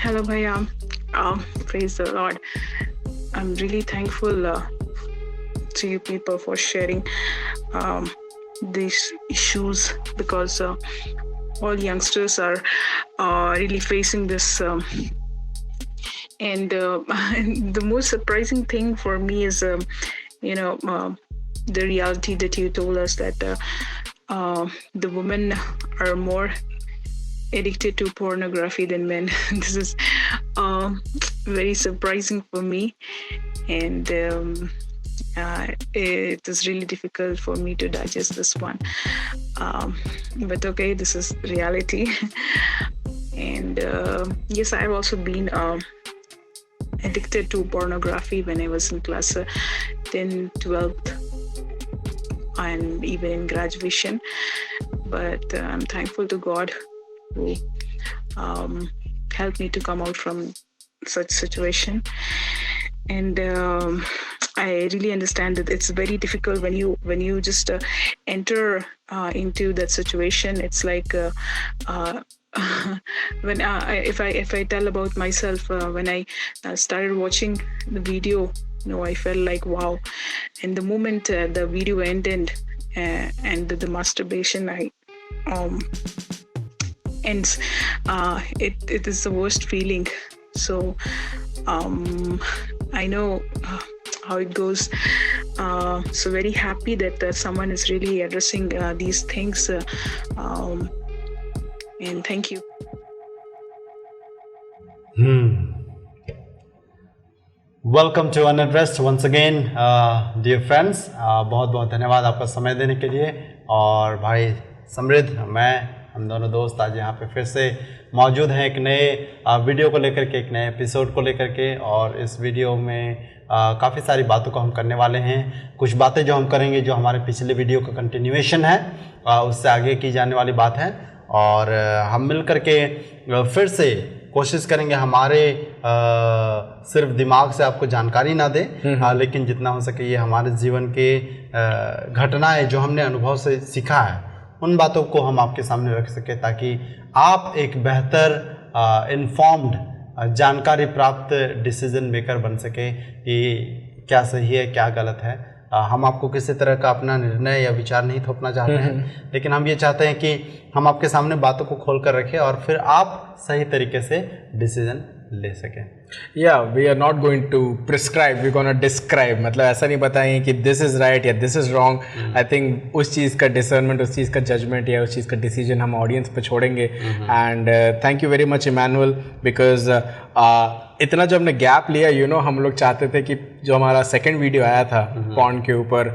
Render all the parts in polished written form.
Hello, Bhaiya. Praise the Lord. I'm really thankful to you people for sharing these issues because all youngsters are really facing this. And the most surprising thing for me is, the reality that you told us that the women are more addicted to pornography than men. This is very surprising for me, and it is really difficult for me to digest this one. But okay, this is reality. And yes, I've also been addicted to pornography when I was in class 10, 12th, and even in graduation. But I'm thankful to God who helped me to come out from such situation. And I really understand that it's very difficult when you just enter into that situation. It's like when if I tell about myself, when I started watching the video, I felt like wow. And the moment the video ended and the masturbation ends, it is the worst feeling. So I know how it goes. So very happy that someone is really addressing these things. And thank you. Welcome to unaddressed once again dear friends. बहुत बहुत धन्यवाद आपका समय देने के लिए। और भाई समृद्ध, हम दोनों दोस्त आज यहाँ पे फिर से मौजूद हैं एक नए वीडियो को लेकर के, एक नए एपिसोड को लेकर के। और इस वीडियो में काफ़ी सारी बातों को हम करने वाले हैं। कुछ बातें जो हम करेंगे जो हमारे पिछले वीडियो का कंटिन्यूएशन है, उससे आगे की जाने वाली बात है। और हम मिल कर के फिर से कोशिश करेंगे हमारे सिर्फ दिमाग से आपको जानकारी ना दे, लेकिन जितना हो सके ये हमारे जीवन के घटनाएं जो हमने अनुभव से सीखा है, उन बातों को हम आपके सामने रख सके, ताकि आप एक बेहतर इन्फॉर्म्ड जानकारी प्राप्त डिसीजन मेकर बन सके कि क्या सही है क्या गलत है। हम आपको किसी तरह का अपना निर्णय या विचार नहीं थोपना चाहते हैं, लेकिन हम ये चाहते हैं कि हम आपके सामने बातों को खोल कर रखें और फिर आप सही तरीके से डिसीजन ले सकें। We are not going to prescribe, we gonna describe. मतलब ऐसा नहीं बताएंगे कि दिस इज़ राइट या this is wrong. I think उस चीज़ का डिसर्नमेंट, उस चीज़ का जजमेंट या उस चीज़ का डिसीजन हम ऑडियंस पे छोड़ेंगे। And thank you very much Emmanuel, because इतना जो हमने गैप लिया, हम लोग चाहते थे कि जो हमारा सेकंड वीडियो आया था पॉर्न के ऊपर,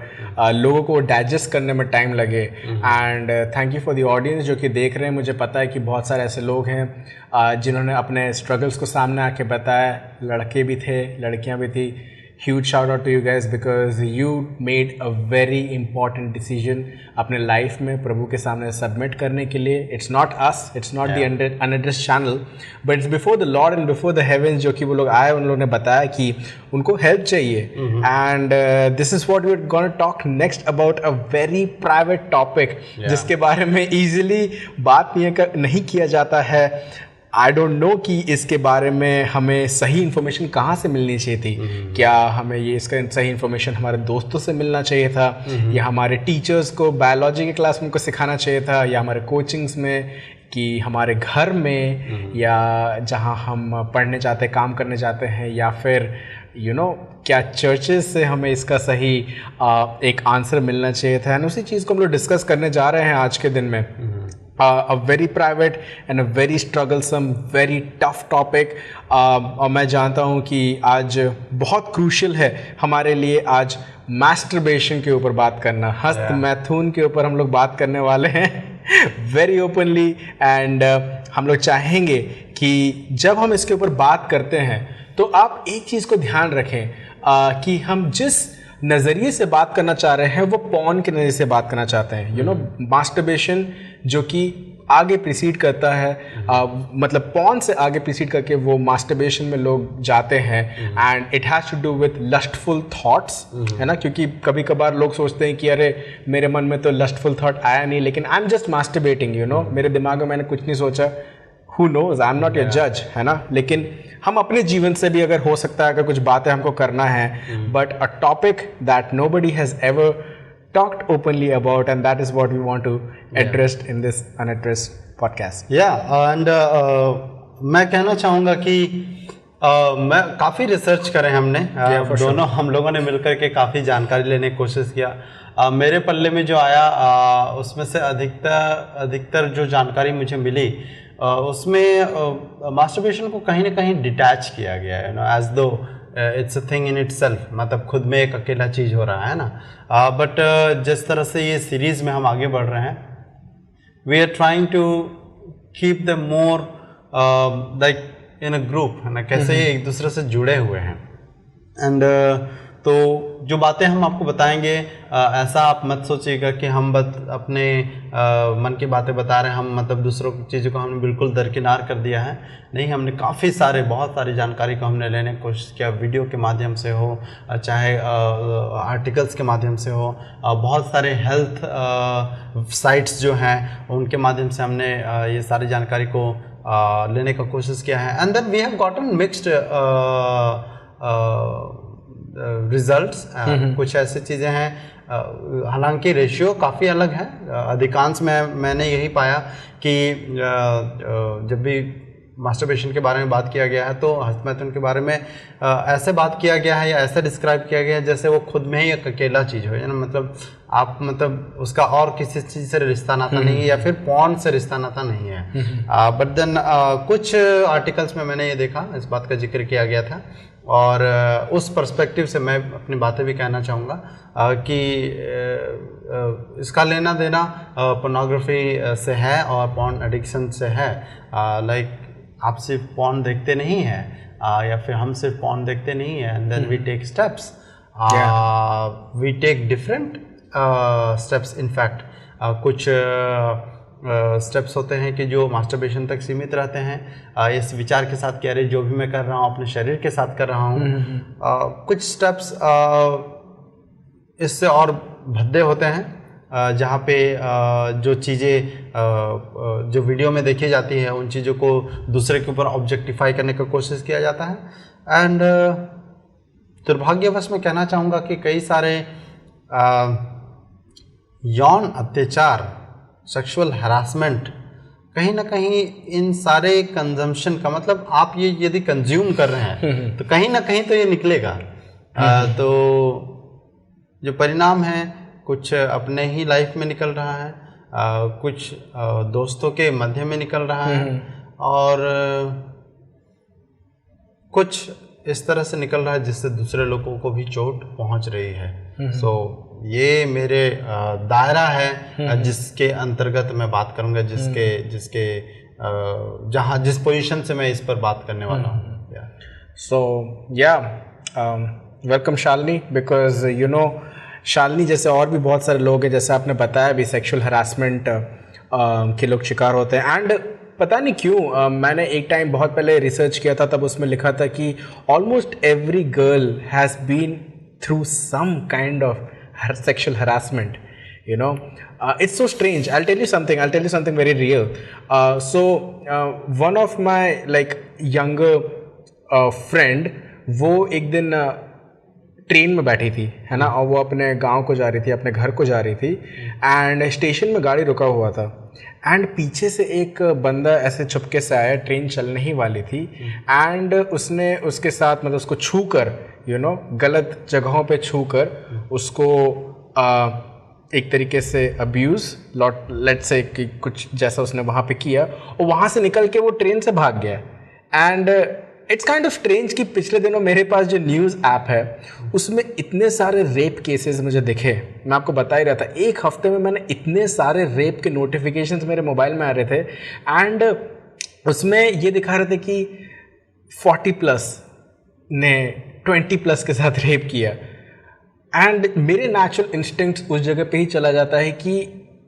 लोगों को डाइजेस्ट करने में टाइम लगे। And thank you for the audience जो कि देख रहे हैं। मुझे पता है कि बहुत सारे ऐसे लोग हैं जिन्होंने अपने स्ट्रगल्स को सामने आके बताया। लड़के भी थे, लड़कियां भी थी। Huge shout out to you guys because you made a very important decision अपने लाइफ में प्रभु के सामने सबमिट करने के लिए। It's not us, it's not the unaddressed channel, but it's before the Lord and before the heavens. जो कि वो लोग आए, उन लोगों ने बताया कि उनको हेल्प चाहिए। And this is what we are gonna talk next about a very private topic, जिसके बारे में ईजिली बात नहीं किया जाता है। आई डोंट नो कि इसके बारे में हमें सही इन्फॉर्मेशन कहाँ से मिलनी चाहिए थी। क्या हमें ये इसका सही इन्फॉर्मेशन हमारे दोस्तों से मिलना चाहिए था, या हमारे टीचर्स को बायोलॉजी के क्लास में उनको सिखाना चाहिए था, या हमारे कोचिंग्स में, कि हमारे घर में, या जहाँ हम पढ़ने जाते हैं, काम करने जाते हैं, या फिर क्या चर्चेस से हमें इसका सही एक आंसर मिलना चाहिए था। एंड उसी चीज़ को हम लोग डिस्कस करने जा रहे हैं आज के दिन में। A very private and a very strugglesome, very tough topic। और मैं जानता हूँ कि आज बहुत क्रूशियल है हमारे लिए आज masturbation के ऊपर बात करना, हस्त मैथुन के ऊपर हम लोग बात करने वाले हैं very openly। and हम लोग चाहेंगे कि जब हम इसके ऊपर बात करते हैं तो आप एक चीज़ को ध्यान रखें कि हम जिस नज़रिए से बात करना चाह रहे हैं वो पॉर्न के नज़रिए से बात करना चाहते हैं। मास्टरबेशन जो कि आगे प्रीसीड करता है, मतलब पॉर्न से आगे प्रीसीड करके वो मास्टरबेशन में लोग जाते हैं, and it has to do with lustful thoughts, है ना, क्योंकि कभी कभार लोग सोचते हैं कि अरे मेरे मन में तो लस्टफुल थॉट आया नहीं, लेकिन I am just masturbating, you no, मेरे दिमाग में मैंने कुछ नहीं सोचा, who knows, I am not your जज, है ना। लेकिन हम अपने जीवन से भी अगर हो सकता है अगर कुछ बातें हमको करना है, but a topic that nobody has ever talked openly about, and that is what we want to address in this unaddressed podcast. And मैं कहना चाहूँगा कि मैं काफ़ी रिसर्च करें हमने, दोनों हम लोगों ने मिलकर के काफ़ी जानकारी लेने की कोशिश किया। मेरे पल्ले में जो आया उसमें से अधिकतर जो जानकारी मुझे मिली उसमें मास्टरबेशन को कहीं ना कहीं डिटैच किया गया है, एज दो it's a thing in itself, मतलब खुद में एक अकेला चीज़ हो रहा है ना। बट जिस तरह से ये सीरीज़ में हम आगे बढ़ रहे हैं, we are trying to keep the more like in a group, है ना, कैसे ये एक दूसरे से जुड़े हुए हैं। एंड तो जो बातें हम आपको बताएंगे, ऐसा आप मत सोचिएगा कि हम अपने मन की बातें बता रहे हैं, हम मतलब दूसरों की चीज़ों को हमने बिल्कुल दरकिनार कर दिया है, नहीं। हमने बहुत सारी जानकारी को हमने लेने की कोशिश किया, वीडियो के माध्यम से हो, चाहे आर्टिकल्स के माध्यम से हो, बहुत सारे हेल्थ साइट्स जो हैं उनके माध्यम से हमने ये सारी जानकारी को लेने का कोशिश किया है। And then we have gotten mixed results. कुछ ऐसी चीज़ें हैं, हालांकि रेशियो काफ़ी अलग है। अधिकांश में मैंने यही पाया कि जब भी मास्टरबेशन के बारे में बात किया गया है तो हस्तमैथुन के बारे में ऐसे बात किया गया है या ऐसे डिस्क्राइब किया गया है जैसे वो खुद में ही एक अकेला चीज़ हो, ना, मतलब आप मतलब उसका और किसी चीज़ से रिश्ता नाता नहीं है या फिर पॉर्न से रिश्ता नाता नहीं है। बट देन कुछ आर्टिकल्स में मैंने ये देखा, इस बात का जिक्र किया गया था, और उस पर्सपेक्टिव से मैं अपनी बातें भी कहना चाहूँगा कि इसका लेना देना पोर्नोग्राफी से है और पॉर्न एडिक्शन से है। लाइक आप सिर्फ पॉर्न देखते नहीं हैं या फिर हम सिर्फ पॉर्न देखते नहीं हैं, and then we take steps, we take different steps. In fact कुछ स्टेप्स होते हैं कि जो मास्टरबेशन तक सीमित रहते हैं, इस विचार के साथ कि अरे जो भी मैं कर रहा हूँ अपने शरीर के साथ कर रहा हूँ। कुछ स्टेप्स इससे और भद्दे होते हैं, जहाँ पे जो चीज़ें जो वीडियो में देखी जाती है उन चीज़ों को दूसरे के ऊपर ऑब्जेक्टिफाई करने का कोशिश किया जाता है। एंड दुर्भाग्यवश मैं कहना चाहूँगा कि कई सारे यौन अत्याचार, सेक्सुअल हरासमेंट, कहीं ना कहीं इन सारे कंजम्पशन का मतलब आप ये यदि कंज्यूम कर रहे हैं तो कहीं ना कहीं तो ये निकलेगा। तो जो परिणाम है कुछ अपने ही लाइफ में निकल रहा है, कुछ दोस्तों के मध्य में निकल रहा है, और कुछ इस तरह से निकल रहा है जिससे दूसरे लोगों को भी चोट पहुंच रही है। सो ये मेरे दायरा है जिसके अंतर्गत मैं बात करूंगा, जिसके जिस पोजीशन से मैं इस पर बात करने वाला हूँ। So welcome Shalini, because you know Shalini जैसे और भी बहुत सारे लोग हैं, जैसे आपने बताया भी सेक्सुअल हरासमेंट के लोग शिकार होते हैं। एंड पता नहीं क्यों मैंने एक टाइम बहुत पहले रिसर्च किया था, तब उसमें लिखा था कि almost every girl has been through some kind of sexual harassment, you know. It's so strange. I'll tell you something very real. So one of my like younger friend, वो एक दिन ट्रेन में बैठी थी, है ना, और वो अपने गांव को जा रही थी, अपने घर को जा रही थी, एंड स्टेशन में गाड़ी रुका हुआ था, एंड पीछे से एक बंदा ऐसे चुपके से आया, ट्रेन चलने ही वाली थी, एंड उसने उसके साथ मतलब उसको छू कर, यू नो, गलत जगहों पे छू कर उसको एक तरीके से अब्यूज़ लेट्स से कि कुछ जैसा उसने वहाँ पे किया, और वहाँ से निकल के वो ट्रेन से भाग गया। And it's kind of strange कि पिछले दिनों मेरे पास जो न्यूज़ ऐप है उसमें इतने सारे रेप केसेस मुझे दिखे। मैं आपको बता ही रहा था, एक हफ्ते में मैंने इतने सारे रेप के नोटिफिकेशंस मेरे मोबाइल में आ रहे थे, एंड उसमें ये दिखा रहे थे कि 40+ ने 20+ के साथ रेप किया। एंड मेरे नेचुरल इंस्टिंक्ट्स उस जगह पे ही चला जाता है कि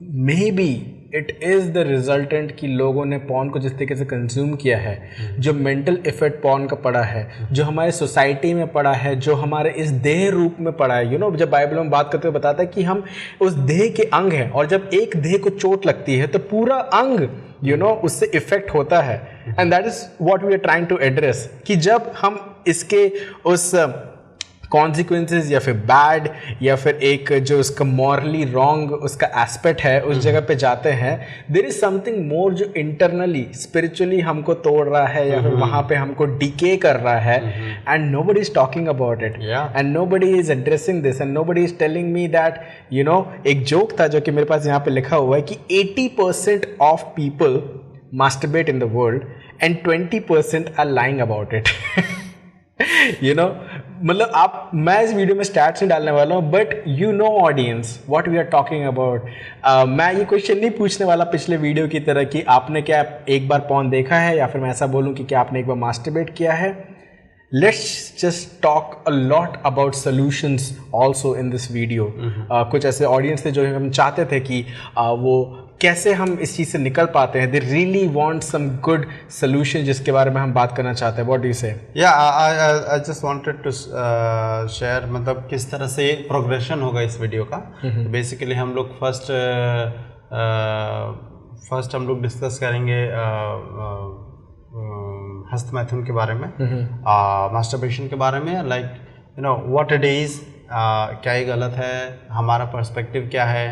may be it is the resultant कि लोगों ने पॉर्न को जिस तरीके से कंज्यूम किया है, जो मेंटल इफेक्ट पॉर्न का पड़ा है, जो हमारे सोसाइटी में पड़ा है, जो हमारे इस देह रूप में पड़ा है। जब बाइबल में बात करते हुए बताता है कि हम उस देह के अंग हैं, और जब एक देह को चोट लगती है तो पूरा अंग उससे इफेक्ट होता है। And that is what we are trying to address, कि जब हम इसके उस कॉन्सिक्वेंसेज या फिर बैड या फिर एक जो उसका मॉरली रॉन्ग उसका एस्पेक्ट है उस जगह पे जाते हैं, देयर इज समथिंग मोर जो इंटरनली स्पिरिचुअली हमको तोड़ रहा है या फिर वहाँ पे हमको डिके कर रहा है, and nobody is talking about it, and nobody is addressing this, and nobody is telling me that एक जोक था जो कि मेरे पास यहाँ पे लिखा हुआ है कि 80% of people masturbate in the world and 20% are lying about it. मतलब मैं इस वीडियो में स्टैट्स नहीं डालने वाला हूँ, but audience what we are talking about. मैं ये क्वेश्चन नहीं पूछने वाला पिछले वीडियो की तरह कि आपने क्या एक बार पॉर्न देखा है, या फिर मैं ऐसा बोलूँ कि क्या आपने एक बार मास्टरबेट किया है। Let's just talk a lot about solutions also in this video. कुछ ऐसे ऑडियंस थे जो हम चाहते थे कि वो कैसे हम इस चीज़ से निकल पाते हैं, they really want some good solution जिसके बारे में हम बात करना चाहते हैं। What do you say? या I just wanted to share, मतलब किस तरह से प्रोग्रेशन होगा इस वीडियो का। तो बेसिकली हम लोग फर्स्ट हम लोग डिस्कस करेंगे हस्तमैथुन के बारे में, मास्टरबेशन के बारे में, लाइक व्हाट इट इज़, क्या ये गलत है, हमारा पर्सपेक्टिव क्या है,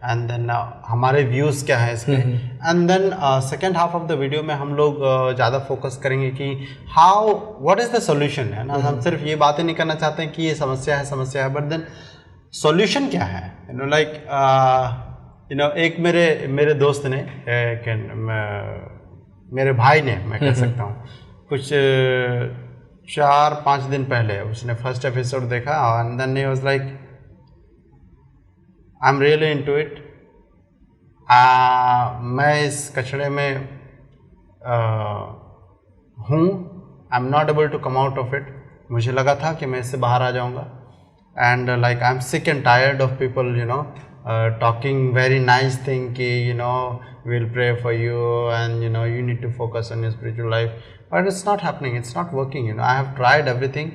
एंड देन हमारे व्यूज़ क्या है इसमें। And then second half of the video में हम लोग ज़्यादा फोकस करेंगे कि व्हाट इज़ द सॉल्यूशन, है ना। हम सिर्फ ये बातें नहीं करना चाहते हैं कि ये समस्या है, बट देन सॉल्यूशन क्या है, एक मेरे दोस्त ने, मेरे भाई ने, मैं कह सकता हूँ, कुछ 4-5 दिन पहले उसने फर्स्ट एपिसोड देखा, and then he was like I am really into it. मैं इस कचड़े में हूँ, I am not able to come out of it. मुझे लगा था कि मैं इससे बाहर आ जाऊँगा, and like I am sick and tired of people talking very nice thing कि we'll pray for you, and you need to focus on your spiritual life, but it's not happening, it's not working. I have tried everything,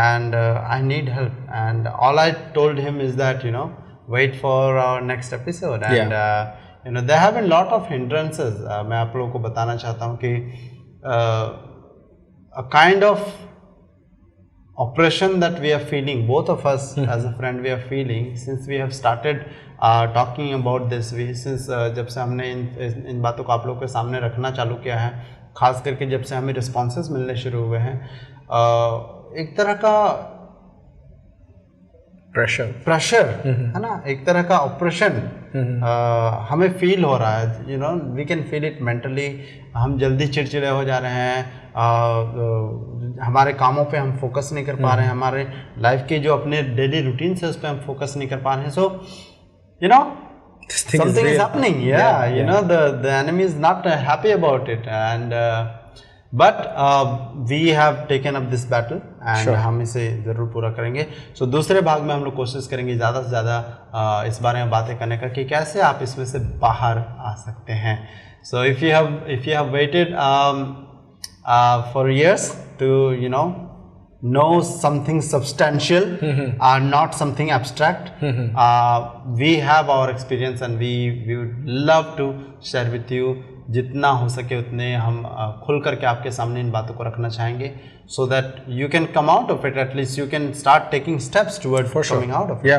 and I need help, and all I told him is that wait for our next episode, and there have been lot of hindrances. मैं आप लोगों को बताना चाहता हूँ कि a kind of oppression that we are feeling, both of us as a friend we are feeling, since we have started talking about this, since जब से हमने इन बातों को आप लोगों के सामने रखना चालू किया है, खास करके जब से हमें रिस्पॉन्सेस मिलने शुरू हुए हैं, एक तरह का प्रेशर है ना, एक तरह का ऑपरेशन हमें फील हो रहा है। We can feel it mentally. हम जल्दी चिड़चिड़े हो जा रहे हैं, हमारे कामों पे हम फोकस नहीं कर पा रहे हैं, हमारे लाइफ के जो अपने डेली रूटीन है उस पर हम फोकस नहीं कर पा रहे हैं। सो something is happening. The enemy is not happy about it, and but we have taken up this battle, and हम इसे ज़रूर पूरा करेंगे। So दूसरे भाग में हम लोग कोशिश करेंगे ज़्यादा से ज़्यादा इस बारे में बातें करने का कि कैसे आप इसमें से बाहर आ सकते हैं। So if you have waited for years to know something substantial, not something abstract, we have our experience, and we would love to share with you. जितना हो सके उतने हम खुल करके आपके सामने इन बातों को रखना चाहेंगे, so that you can come out of it, at least you can start taking steps toward coming out of it.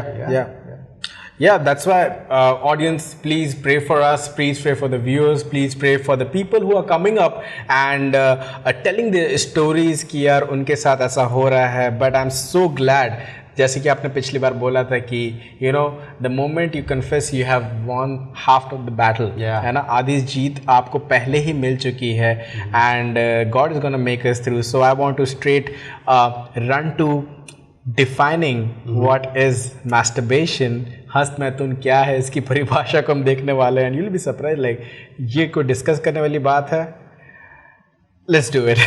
Yeah, that's why audience, please pray for us, please pray for the viewers, please pray for the people who are coming up and telling their stories कि यार उनके साथ ऐसा हो रहा है। But I'm so glad, जैसे कि आपने पिछली बार बोला था कि the moment you confess you have won half of the battle, है ना, आधी जीत आपको पहले ही मिल चुकी है, and God is gonna make us through. So I want to straight run to defining what is masturbation. हस्तमैथुन क्या है, इसकी परिभाषा को हम देखने वाले हैं, and you'll be surprised, like ये कोई डिस्कस करने वाली बात है। Let's do it.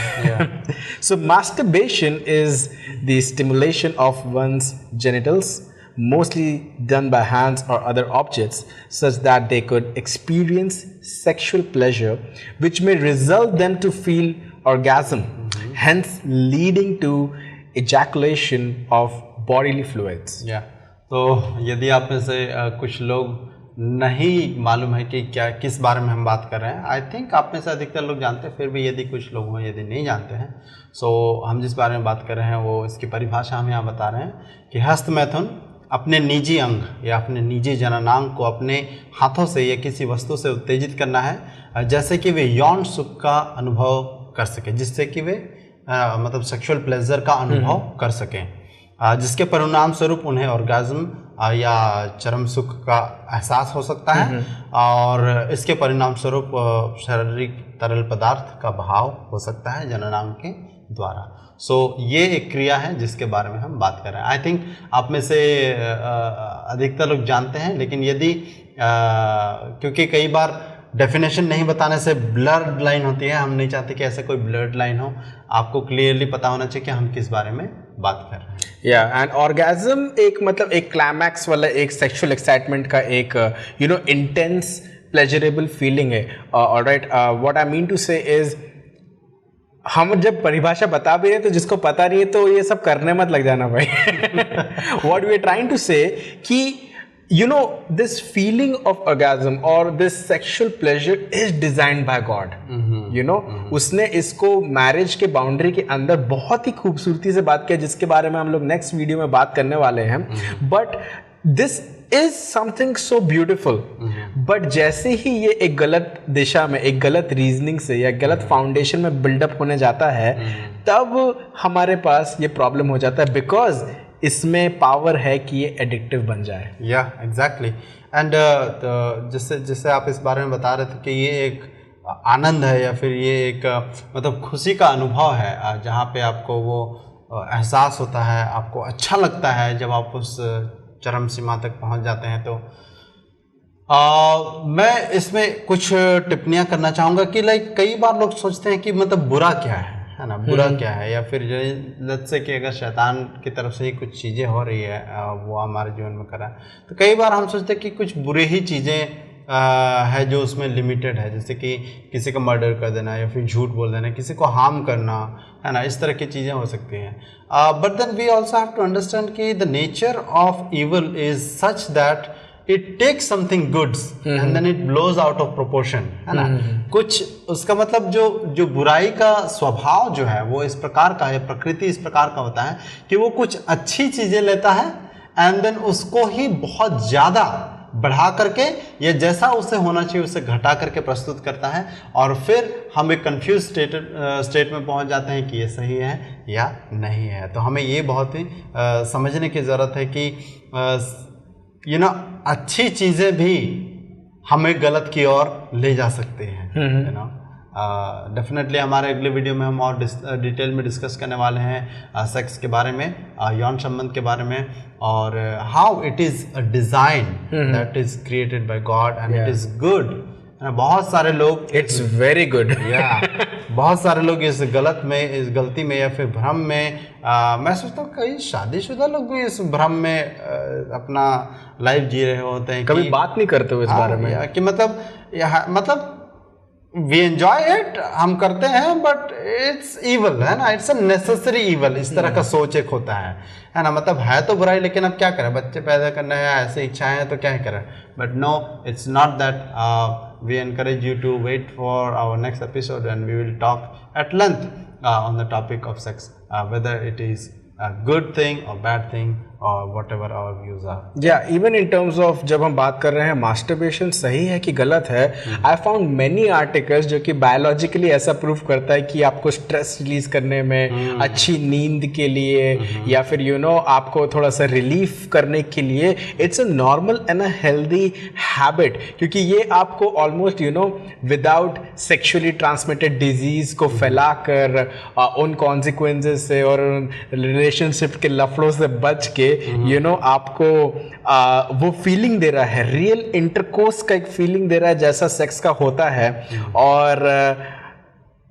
So masturbation is the stimulation of one's genitals mostly done by hands or other objects, such that they could experience sexual pleasure, which may result them to feel orgasm, hence leading to ejaculation of bodily fluids. तो यदि आप में से कुछ लोग नहीं मालूम है कि क्या किस बारे में हम बात कर रहे हैं, आई थिंक आप में से अधिकतर लोग जानते हैं, फिर भी यदि कुछ लोग हैं यदि नहीं जानते हैं, सो हम जिस बारे में बात कर रहे हैं वो इसकी परिभाषा हम यहाँ बता रहे हैं कि हस्तमैथुन अपने निजी अंग या अपने निजी जननांग को अपने हाथों से या किसी वस्तु से उत्तेजित करना है, जैसे कि वे यौन सुख का अनुभव कर सकें, जिससे कि वे मतलब सेक्सुअल प्लेजर का अनुभव कर सकें, जिसके परिणाम स्वरूप उन्हें ऑर्गेज्म या चरम सुख का एहसास हो सकता है, और इसके परिणाम स्वरूप शारीरिक तरल पदार्थ का बहाव हो सकता है जननांग के द्वारा। सो ये एक क्रिया है जिसके बारे में हम बात कर रहे हैं। आई थिंक आप में से अधिकतर लोग जानते हैं, लेकिन यदि क्योंकि कई बार डेफिनेशन नहीं बताने से ब्लर्ड लाइन होती है, हम नहीं चाहते कि ऐसे कोई ब्लर्ड लाइन हो, आपको क्लियरली पता होना चाहिए कि हम किस बारे में बात कर रहे हैं। या एंड ऑर्गेज्म एक मतलब एक क्लाइमैक्स वाला एक सेक्सुअल एक्साइटमेंट का एक इंटेंस प्लेजरेबल फीलिंग है। Alright, what I mean to say is, हम जब परिभाषा बता भी रहे तो जिसको पता नहीं है तो ये सब करने मत लग जाना भाई। What we are trying to say कि this feeling of orgasm or this sexual pleasure is designed by God. उसने इसको मैरिज के बाउंड्री के अंदर बहुत ही खूबसूरती से बात किया, जिसके बारे में हम लोग नेक्स्ट वीडियो में बात करने वाले हैं। But this is something so beautiful, but जैसे ही ये एक गलत दिशा में, एक गलत रीजनिंग से या गलत फाउंडेशन में बिल्डअप होने जाता है, तब हमारे पास ये प्रॉब्लम हो जाता है, बिकॉज इसमें पावर है कि ये एडिक्टिव बन जाए। या एग्जैक्टली, एंड जिससे आप इस बारे में बता रहे थे कि ये एक आनंद है या फिर ये एक मतलब खुशी का अनुभव है, जहाँ पे आपको वो एहसास होता है, आपको अच्छा लगता है जब आप उस चरम सीमा तक पहुँच जाते हैं। तो मैं इसमें कुछ टिप्पणियाँ करना चाहूँगा कि लाइक कई बार लोग सोचते हैं कि मतलब बुरा क्या है ना, बुरा क्या है, या फिर जो लेट्स से कि अगर शैतान की तरफ से ही कुछ चीज़ें हो रही है वो हमारे जीवन में कर रहा है, तो कई बार हम सोचते हैं कि कुछ बुरी ही चीज़ें है जो उसमें लिमिटेड है, जैसे कि किसी का मर्डर कर देना या फिर झूठ बोल देना, किसी को हार्म करना, है ना, इस तरह की चीज़ें हो सकती हैं। But then we also have to understand कि the nature of evil is such that it takes something goods and then it blows out of proportion, है ना। कुछ उसका मतलब जो बुराई का स्वभाव जो है वो इस प्रकार का है, प्रकृति इस प्रकार का होता है कि वो कुछ अच्छी चीजें लेता है एंड देन उसको ही बहुत ज्यादा बढ़ा करके या जैसा उसे होना चाहिए उसे घटा करके प्रस्तुत करता है, और फिर हम एक कंफ्यूज स्टेट में पहुंच जाते हैं कि ये सही है या नहीं है। तो हमें ये बहुत ही समझने की ज़रूरत है कि अच्छी चीज़ें भी हमें गलत की ओर ले जा सकते हैं। डेफिनेटली हमारे अगले वीडियो में हम और डिटेल में डिस्कस करने वाले हैं सेक्स के बारे में, यौन संबंध के बारे में, और how it is a design that is created by God and it is good. बहुत सारे लोग इट्स वेरी गुड, बहुत सारे लोग इस गलती में या फिर भ्रम में, मैं सोचता हूँ कई शादीशुदा लोग भी इस भ्रम में अपना लाइफ जी रहे होते हैं, कभी बात नहीं करते हुए इस बारे में कि मतलब वी एंजॉय इट, हम करते हैं, बट इट्स इवल, है ना, इट्स अ नेसेसरी इवल, इस तरह का सोच एक होता है ना, मतलब है तो बुराई, लेकिन अब क्या करें, बच्चे पैदा करना है, ऐसे इच्छाएं हैं तो क्या करें। But no, it's not that. We encourage you to wait for our next episode and we will talk at length on the topic of sex, whether it is a good thing or bad thing or whatever our views are. Yeah, even in terms of जब हम बात कर रहे हैं masturbation सही है कि गलत है, I found many articles जो कि बायोलॉजिकली ऐसा प्रूव करता है कि आपको स्ट्रेस रिलीज करने में, अच्छी नींद के लिए, या फिर आपको थोड़ा सा रिलीफ करने के लिए, it's a normal and a healthy habit, क्योंकि ये आपको almost without sexually transmitted disease को फैलाकर उन कॉन्सिक्वेंसेस से और रिलेशनशिप के लफड़ों से बच के आपको वो फीलिंग दे रहा है, रियल इंटरकोर्स का एक फीलिंग दे रहा है जैसा सेक्स का होता है। और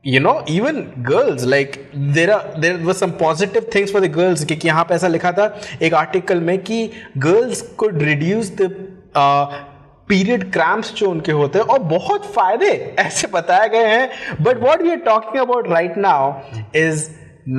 you know, even girls, like there were some positive things for the girls, क्योंकि यहाँ पे ऐसा लिखा था एक आर्टिकल में कि girls could reduce the period cramps जो उनके होते हैं, और बहुत फायदे ऐसे बताए गए हैं. But what we are talking about right now is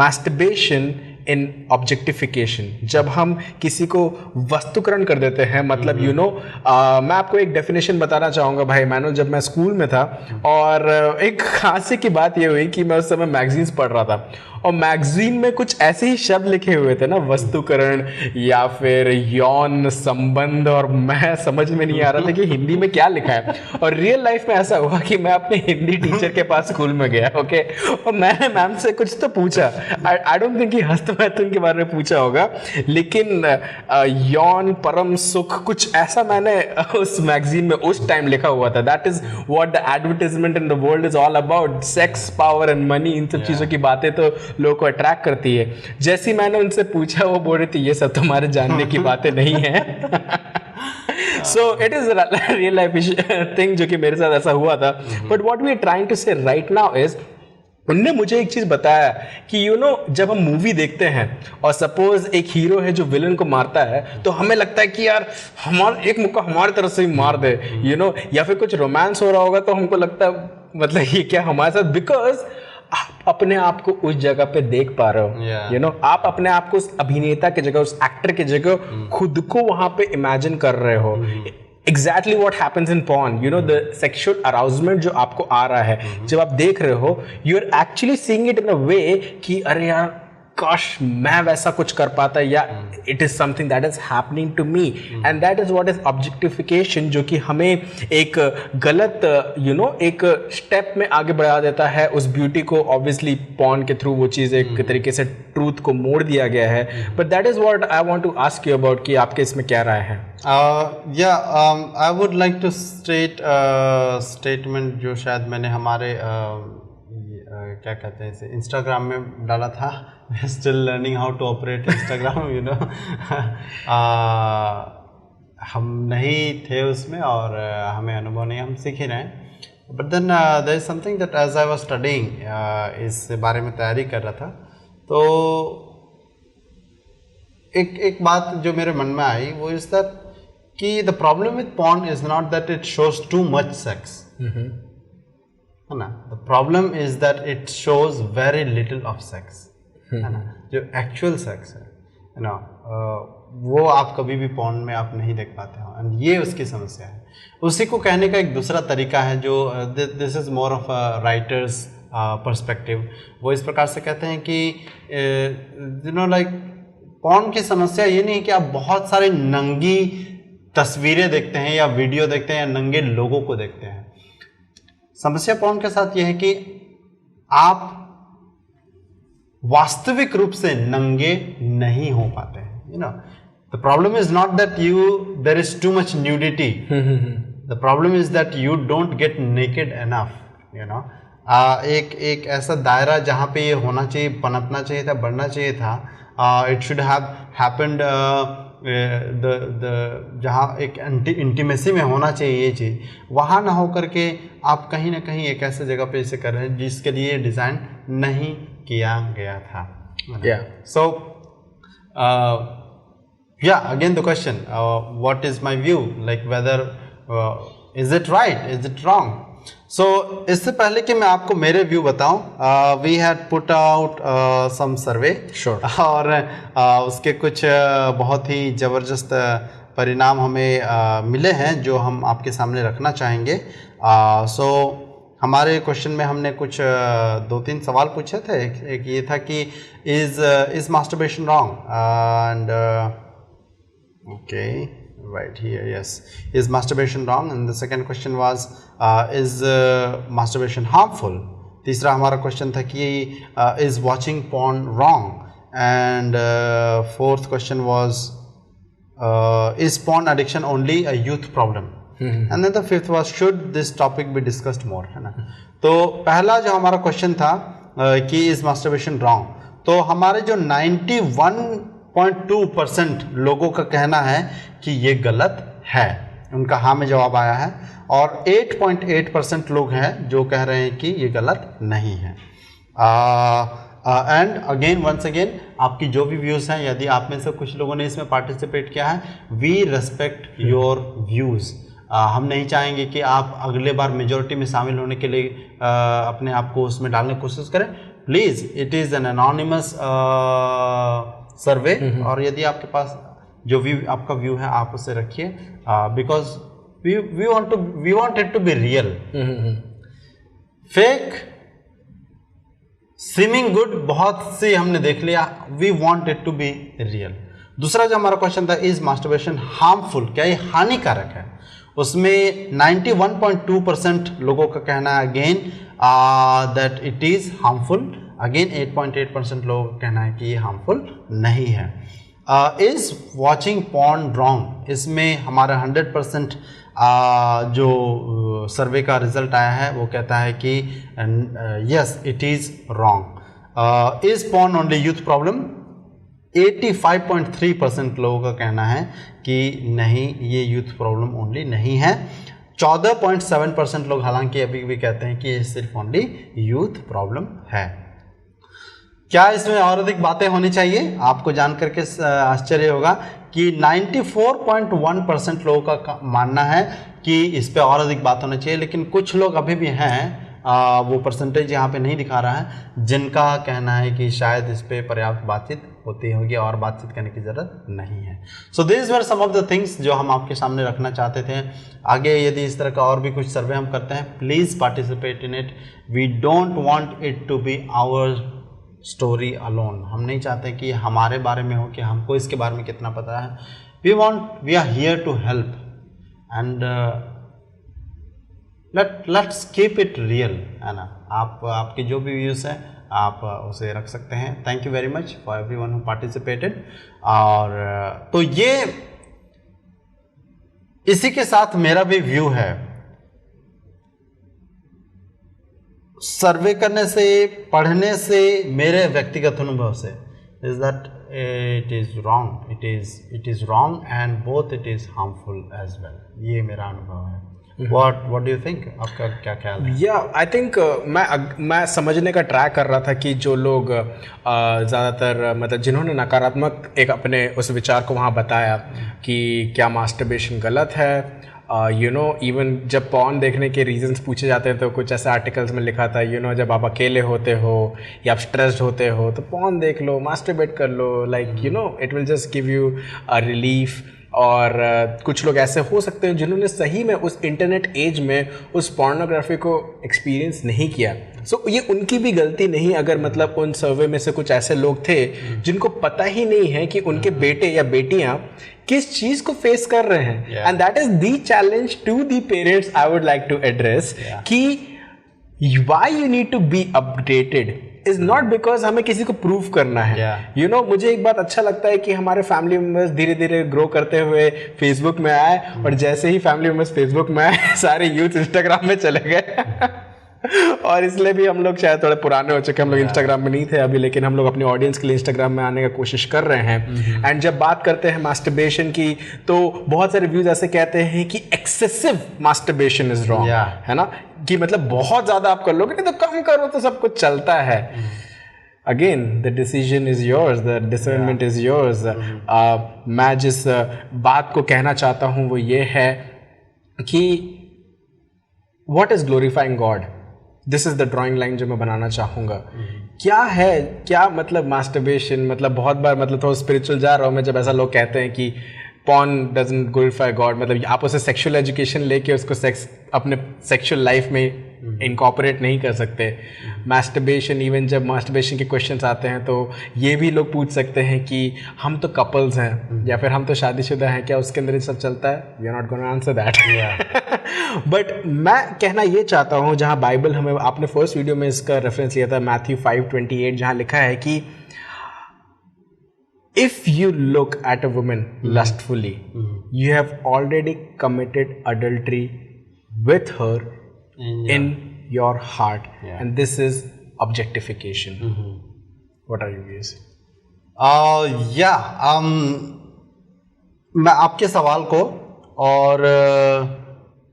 masturbation in objectification. जब हम किसी को वस्तुकरण कर देते हैं, मतलब यू नो, मैं आपको एक डेफिनेशन बताना चाहूँगा भाई मैनुअल. जब मैं स्कूल में था और एक हास्य की बात ये हुई कि मैं उस समय मैगजीन्स पढ़ रहा था, और मैगजीन में कुछ ऐसे ही शब्द लिखे हुए थे ना, वस्तुकरण या फिर यौन संबंध, और मैं समझ में नहीं आ रहा था कि हिंदी में क्या लिखा है. और रियल लाइफ में ऐसा हुआ कि मैं अपने हिंदी टीचर के पास स्कूल में गया, ओके, और मैंने मैम से कुछ तो पूछा. आई डोंट थिंक कि हस्तमैथुन के बारे में पूछा होगा, लेकिन यौन परम सुख कुछ ऐसा मैंने उस मैगजीन में उस टाइम लिखा हुआ था. That is what the advertisement in the world is all about. Sex, power and money, इन सब चीजों की बातें तो लोगों को अट्रैक्ट करती है. जैसे ही मैंने उनसे पूछा, वो बोल रही थी ये सब तुम्हारे जानने की बातें नहीं है. So it is real life thing जो कि मेरे साथ ऐसा हुआ था. But what we are trying to say right now is, उनने मुझे एक चीज बताया कि यू नो, जब हम मूवी देखते हैं और सपोज एक हीरो है जो विलन को मारता है, तो हमें लगता है कि यार हमारा एक मुक्का हमारी तरफ से ही मार दे, यू नो, या फिर कुछ रोमांस हो रहा होगा तो हमको लगता है मतलब ये क्या हमारे साथ, बिकॉज आप अपने आप को उस जगह पे देख पा रहे हो, यू नो, आप अपने आप को उस अभिनेता की जगह, उस एक्टर की जगह खुद को वहां पे इमेजिन कर रहे हो. Exactly what happens in porn, you know, the sexual arousement जो आपको आ रहा है जब आप देख रहे हो, you are actually seeing it in a way कि अरे यार काश मैं वैसा कुछ कर पाता, या it is something that is happening to me, and that is what is objectification, जो कि हमें एक गलत you know, एक स्टेप में आगे बढ़ा देता है उस ब्यूटी को. ऑब्वियसली porn के थ्रू वो चीज़ एक तरीके से ट्रूथ को मोड़ दिया गया है. but that is what I want to ask you about, कि आपके इसमें क्या राय है? I would like to state statement जो शायद मैंने हमारे क्या कहते हैं इसे, इंस्टाग्राम में डाला था. Still learning how to operate Instagram, you know. हम नहीं थे उसमें और हमें अनुभव नहीं, हम सीख ही रहे हैं. But then there is something that as I was studying, इस बारे में तैयारी कर रहा था, तो एक बात जो मेरे मन में आई वो इज दैट कि the problem with porn is not that it shows too much sex, है ना. The problem is that it shows very little of sex, है ना. जो एक्चुअल सेक्स है, यू नो, वो आप कभी भी पॉर्न में आप नहीं देख पाते हो, एंड ये उसकी समस्या है. उसी को कहने का एक दूसरा तरीका है जो this is more of a writers perspective. वो इस प्रकार से कहते हैं कि यू नो, लाइक पॉर्न की समस्या ये नहीं कि आप बहुत सारे नंगी तस्वीरें देखते हैं या वीडियो देखते हैं या नंगे लोगों को देखते हैं. समस्या पॉर्न के साथ यह है कि आप वास्तविक रूप से नंगे नहीं हो पाते हैं. You know, the problem is not that there is too much nudity, the problem is that you don't get naked enough. You know, एक ऐसा दायरा जहाँ पे ये होना चाहिए, पनपना चाहिए था, बढ़ना चाहिए था. इट शुड हैव हैपेंड जहाँ एक इंटीमेसी में होना चाहिए ये चीज़, वहाँ ना हो करके आप कहीं ना कहीं एक ऐसे जगह पे इसे कर रहे हैं जिसके लिए डिज़ाइन नहीं किया गया था. So again the question, what is my view, like whether is it right, is it wrong? So इससे पहले कि मैं आपको मेरे व्यू बताऊं, we had put out some survey. Sure. और उसके कुछ बहुत ही ज़बरदस्त परिणाम हमें मिले हैं जो हम आपके सामने रखना चाहेंगे. So हमारे क्वेश्चन में हमने कुछ 2-3 सवाल पूछे थे. एक ये था कि is masturbation wrong, and okay, right here, yes, is masturbation wrong, and the second question was is masturbation harmful. तीसरा हमारा क्वेश्चन था कि is watching porn wrong, and fourth question was is porn addiction only a youth problem? And then the fifth was should this topic be discussed more, है ना. तो पहला जो हमारा क्वेश्चन था कि is masturbation wrong, तो हमारे जो 91.2% लोगों का कहना है कि ये गलत है. उनका हाँ में जवाब आया है, और 8.8% लोग हैं जो कह रहे हैं कि ये गलत नहीं है। एंड अगेन वंस अगेन आपकी जो भी व्यूज़ हैं, यदि आप में से कुछ लोगों ने इसमें पार्टिसिपेट किया है, वी रेस्पेक्ट योर व्यूज़। हम नहीं चाहेंगे कि आप अगले बार मेजॉरिटी में शामिल होने के लिए अपने आप को उसमें डालने की कोशिश करें। Please, it is an anonymous survey, और यदि आपके पास जो व्यू आपका व्यू है आप उसे रखिए, because we want it to be real. Fake seeming good बहुत सी हमने देख लिया, we want it to be real. दूसरा जो हमारा क्वेश्चन था, इज मास्टरबेशन हार्मफुल, क्या ये हानिकारक है? उसमें 91.2% लोगों का कहना है again that it is harmful. Again 8.8% लोगों का कहना है कि ये हार्मफुल नहीं है। Is watching porn wrong? इसमें हमारा 100% जो सर्वे का रिजल्ट आया है वो कहता है कि yes it is wrong. Is porn only youth problem? 85.3% लोगों का कहना है कि नहीं, ये यूथ प्रॉब्लम ओनली नहीं है। 14.7% लोग हालांकि अभी भी कहते हैं कि ये सिर्फ ओनली यूथ प्रॉब्लम है। क्या इसमें और अधिक बातें होनी चाहिए? आपको जान करके आश्चर्य होगा कि 94.1% लोगों का मानना है कि इस पे और अधिक बात होनी चाहिए, लेकिन कुछ लोग अभी भी हैं, वो परसेंटेज यहाँ पे नहीं दिखा रहा है, जिनका कहना है कि शायद इस पे पर्याप्त बातचीत होती होगी और बातचीत करने की ज़रूरत नहीं है। So this were some of the things जो हम आपके सामने रखना चाहते थे। आगे यदि इस तरह का और भी कुछ सर्वे हम करते हैं, please participate in it. We don't want it to be our story alone. हम नहीं चाहते कि हमारे बारे में हो कि हमको इसके बारे में कितना पता है। We are here to help and let's keep it real, है ना। आपके जो भी व्यूज़ हैं आप उसे रख सकते हैं। Thank you very much for everyone who participated. और तो ये इसी के साथ मेरा भी व्यू है, सर्वे करने से, पढ़ने से, मेरे व्यक्तिगत अनुभव से, is that it is wrong and both it is harmful as well. ये मेरा अनुभव है। What do you think? आपका क्या ख्याल है? आई थिंक मैं समझने का ट्राई कर रहा था कि जो लोग ज़्यादातर मतलब जिन्होंने नकारात्मक एक अपने उस विचार को वहाँ बताया कि क्या मास्टरबेशन गलत है, इवन जब पॉर्न देखने के रीजंस पूछे जाते हैं तो कुछ ऐसे आर्टिकल्स में लिखा था, जब आप अकेले होते हो या आप स्ट्रेस्ड होते हो तो पॉर्न देख लो, मास्टरबेट कर लो, like it will just give you a relief. और कुछ लोग ऐसे हो सकते हैं जिन्होंने सही में उस इंटरनेट एज में उस पोर्नोग्राफी को एक्सपीरियंस नहीं किया। सो ये उनकी भी गलती नहीं, अगर मतलब उन सर्वे में से कुछ ऐसे लोग थे जिनको पता ही नहीं है कि उनके बेटे या बेटियां किस चीज को फेस कर रहे हैं। And that is the challenge to the parents I would like to address कि why you need to be updated is not because हमें किसी को प्रूव करना है। मुझे एक बात अच्छा लगता है कि हमारे फैमिली मेम्बर्स धीरे धीरे ग्रो करते हुए फेसबुक में आए, और जैसे ही फैमिली मेम्बर्स फेसबुक में आए सारे यूथ इंस्टाग्राम में चले गए और इसलिए भी हम लोग शायद थोड़े पुराने हो चुके, हम लोग इंस्टाग्राम में नहीं थे अभी, लेकिन हम लोग अपनी ऑडियंस के लिए इंस्टाग्राम में आने का कोशिश कर रहे हैं। एंड जब बात करते हैं मास्टरबेशन की तो बहुत सारे व्यूज ऐसे कहते हैं कि एक्सेसिव मास्टरबेशन इज रॉन्ग, है ना, कि मतलब बहुत ज्यादा आप कर लोगे, नहीं तो कम करो तो सब कुछ चलता है। Again the decision is yours, the discernment is yours. मैं जिस बात को कहना चाहता हूँ वो ये है कि what is glorifying God, this is the drawing line जो मैं बनाना चाहूँगा। क्या है, क्या मतलब मास्टरबेशन, मतलब बहुत बार मतलब थोड़ा स्पिरिचुअल जा रहा हूँ मैं जब ऐसा लोग कहते हैं कि पॉर्न डजंट ग्लोरीफाई गॉड, मतलब आप उसे सेक्सुअल एजुकेशन लेके उसको अपने सेक्सुअल लाइफ में इनकॉर्पोरेट नहीं कर सकते। मास्टरबेशन, इवन जब मास्टरबेशन के क्वेश्चंस आते हैं तो ये भी लोग पूछ सकते हैं कि हम तो कपल्स हैं या फिर हम तो शादीशुदा हैं, क्या उसके अंदर ये सब चलता है? We are not gonna answer that. बट मैं कहना ये चाहता हूँ, जहाँ बाइबल हमें, आपने फर्स्ट वीडियो में इसका रेफरेंस लिया था मैथ्यू 5:28, जहाँ लिखा है कि if you look at a woman lustfully, you have already committed adultery with her in your heart, and this is objectification. What are your views? मैं आपके सवाल को और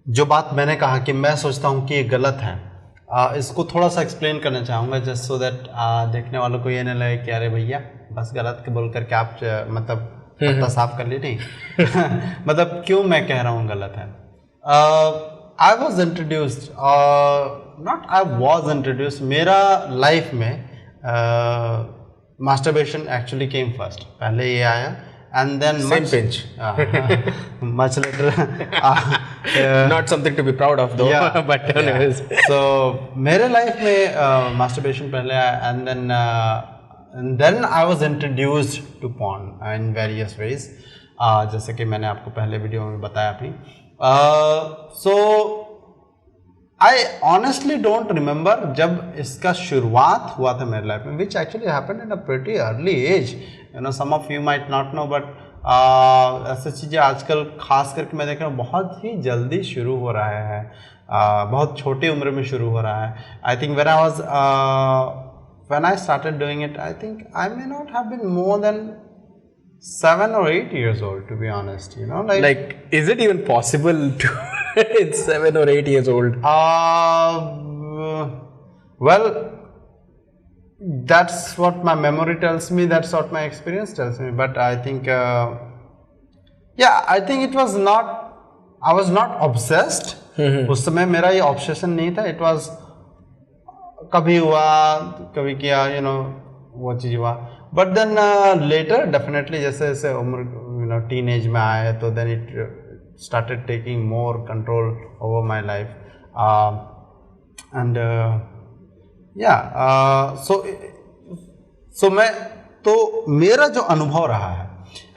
जो बात मैंने कहा कि मैं सोचता हूँ कि ये गलत है, इसको थोड़ा सा एक्सप्लेन करना चाहूँगा, जस्ट सो दैट देखने वालों को ये नहीं लगे कि अरे भैया बस गलत के बोल करके आप मतलब पत्ता साफ कर ली नहीं। मतलब क्यों मैं कह रहा हूँ गलत है। I was introduced, not I was introduced, मेरा लाइफ में मास्टरबेशन एक्चुअली केम फर्स्ट, पहले ये आया and then Same pinch. much later Not something to be proud of though. Yeah, but anyways. So मेरे लाइफ में masturbation पहले आया, and then I was introduced to porn in various ways, जैसे कि मैंने आपको पहले वीडियो में बताया अपनी। So I honestly don't remember जब इसका शुरुआत हुआ था मेरे लाइफ में, which actually happened in a pretty early age. You know, some of you might not know, but ऐसी चीज़ें आजकल खास करके मैं देख रहा हूँ बहुत ही जल्दी शुरू हो रहा है, बहुत छोटी उम्र में शुरू हो रहा है। I think when I started doing it, I think I may not have been more than 7 or 8 years old, to be honest. You know, like is it even possible to it's 7 or 8 years old? Well, that's what my memory tells me, that's what my experience tells me, but I think yeah, I think it was not, I was not obsessed. उस समय मेरा ये obsession नहीं था, it was कभी हुआ कभी किया, you know, वो चीज़ हुआ। But then later definitely जैसे जैसे उम्र, you know, teenage में आए तो then it started taking more control over my life, and so मैं तो मेरा जो अनुभव रहा है,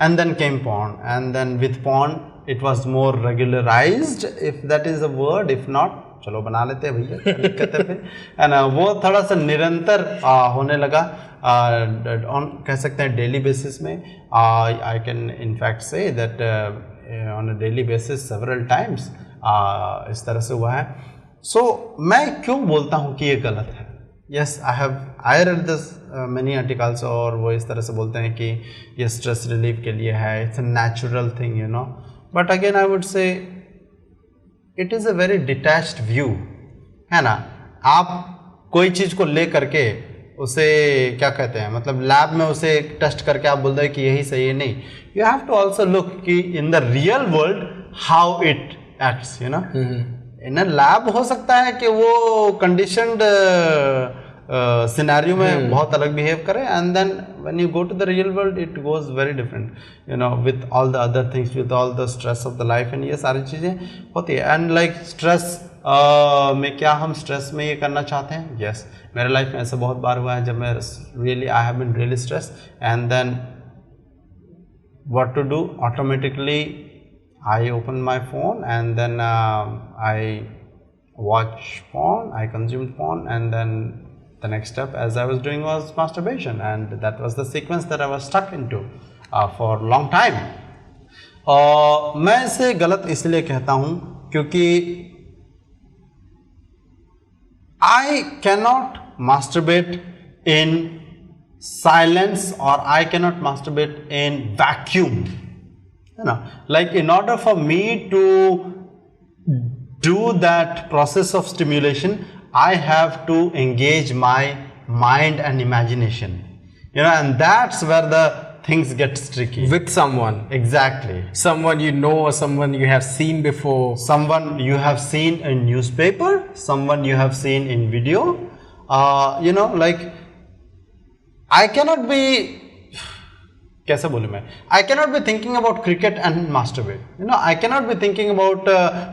and then came porn, and then with porn it was more regularized, if that is a word, if not चलो बना लेते हैं भैया, क्या दिक्कत है फिर, है ना। वो थोड़ा सा निरंतर होने लगा, कह सकते हैं डेली बेसिस में। I can in fact say that on a daily basis several times इस तरह से हुआ है। सो मैं क्यों बोलता हूँ कि ये गलत है? Yes, I read this many articles, और वो इस तरह से बोलते हैं कि ये स्ट्रेस रिलीफ के लिए है, it's a natural thing, you know. But again I would say it is a very detached view, है ना। आप कोई चीज़ को ले करके उसे क्या कहते हैं, मतलब लैब में उसे टेस्ट करके आप बोलते हैं कि यही सही है, नहीं। You have to also look कि in the real world how it acts, you know. In a lab हो सकता है कि वो कंडीशनड सिनेरियो में बहुत अलग बिहेव करे, and then when you go to the real world it goes very different, you know, with all the other things, with all the stress of the life, and ये सारी चीज़ें होती है। And like stress में क्या हम stress में ये करना चाहते हैं? यस, मेरे लाइफ में ऐसा बहुत बार हुआ है जब मैं really I have been really stress, and then what to do, automatically I open my phone, and then I watch porn, I consumed porn, and then the next step as I was doing was masturbation, and that was the sequence that I was stuck into for a long time. मैं इसे गलत इसलिए कहता हूँ क्योंकि I cannot masturbate in silence, or I cannot masturbate in vacuum. You know, like in order for me to do that process of stimulation, I have to engage my mind and imagination, you know, and that's where the things get tricky. With someone. Exactly. Someone you know, or someone you have seen before. Someone you have seen in newspaper, someone you have seen in video, you know, like I cannot be, कैसे बोलूँ मैं, I cannot be thinking about cricket and masturbate, you know, I cannot be thinking about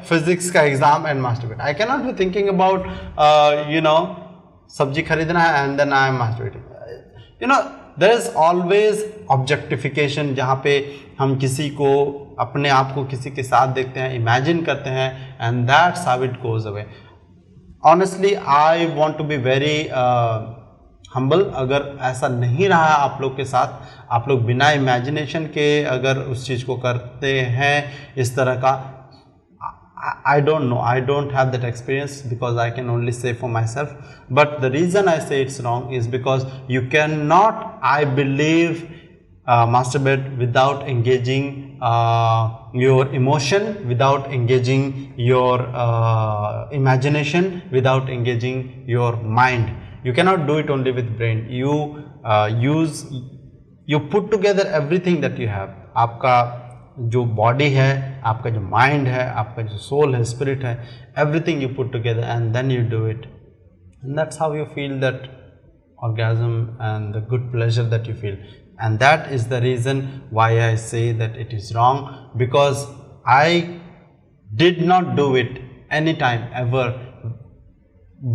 physics का exam and masturbate, I cannot be thinking about you know सब्जी खरीदना है and then I am masturbating, you know. There is always objectification, जहाँ पे हम किसी को, अपने आप को किसी के साथ देखते हैं, इमेजिन करते हैं, and that's how it goes away. Honestly I want to be very humble, अगर ऐसा नहीं रहा आप लोग के साथ, आप लोग बिना इमेजिनेशन के अगर उस चीज़ को करते हैं इस तरह का, I don't know, I don't have that experience, because I can only say for myself. But the reason I say it's wrong is because you cannot, I believe, masturbate without engaging your emotion, without engaging your imagination, without engaging your mind. You cannot do it only with brain. You put together everything that you have. आपका जो body है, आपका जो mind है, आपका जो soul है, spirit है, everything you put together and then you do it, and that's how you feel that orgasm and the good pleasure that you feel. And that is the reason why I say that it is wrong, because I did not do it anytime ever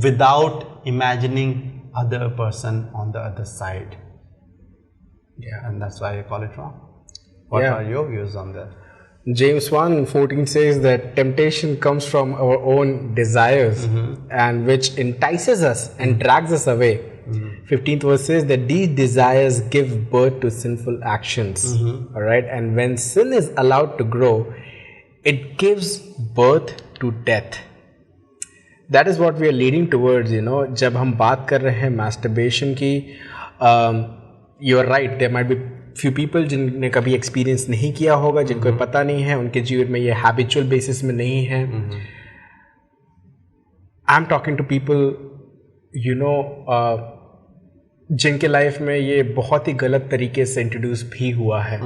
without imagining other person on the other side. Yeah. And that's why I call it wrong. What Yeah. are your views on that? James 1:14 says that temptation comes from our own desires and which entices us and drags us away. 15th verse says that these desires give birth to sinful actions. All right, and when sin is allowed to grow, it gives birth to death. That is what we are leading towards. You know, जब हम बात कर रहे हैं masturbation की, you are right, there might be few people जिनने कभी experience नहीं किया होगा, जिनको पता नहीं है, उनके जीवन में ये हैबिचुअल बेसिस में नहीं है. I am talking to people you know जिनके लाइफ में ये बहुत ही गलत तरीके से इंट्रोड्यूस भी हुआ है.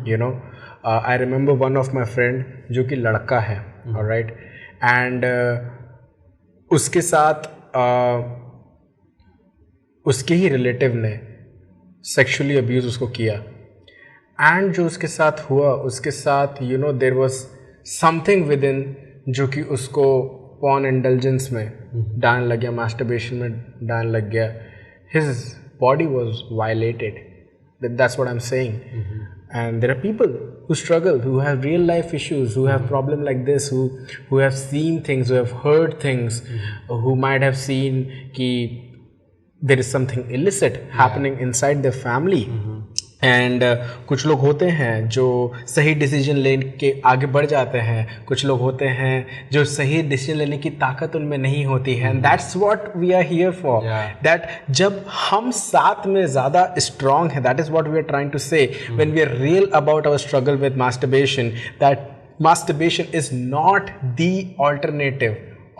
You know, I remember one of my friend जो कि लड़का है, ऑलराइट, एंड उसके साथ उसके ही रिलेटिव ने सेक्सुअली अब्यूज़ उसको किया. एंड जो उसके साथ हुआ, उसके साथ you know there was something within जो कि उसको पॉर्न इंडल्जेंस में डालने लग गया, मास्टरबेशन में डालने लग गया. His body was violated. That's what I'm saying. And there are people who struggle, who have real life issues, who have problem like this, who have seen things, who have heard things, who might have seen कि there is something illicit happening inside their family. And कुछ लोग होते हैं जो सही decision लेने के आगे बढ़ जाते हैं, कुछ लोग होते हैं जो सही डिसीजन लेने की ताकत उनमें नहीं होती है. And that's what we are here for, that जब हम साथ में ज़्यादा स्ट्रांग है, that is what we are trying to say when we are real about our struggle with masturbation, that masturbation is not the alternative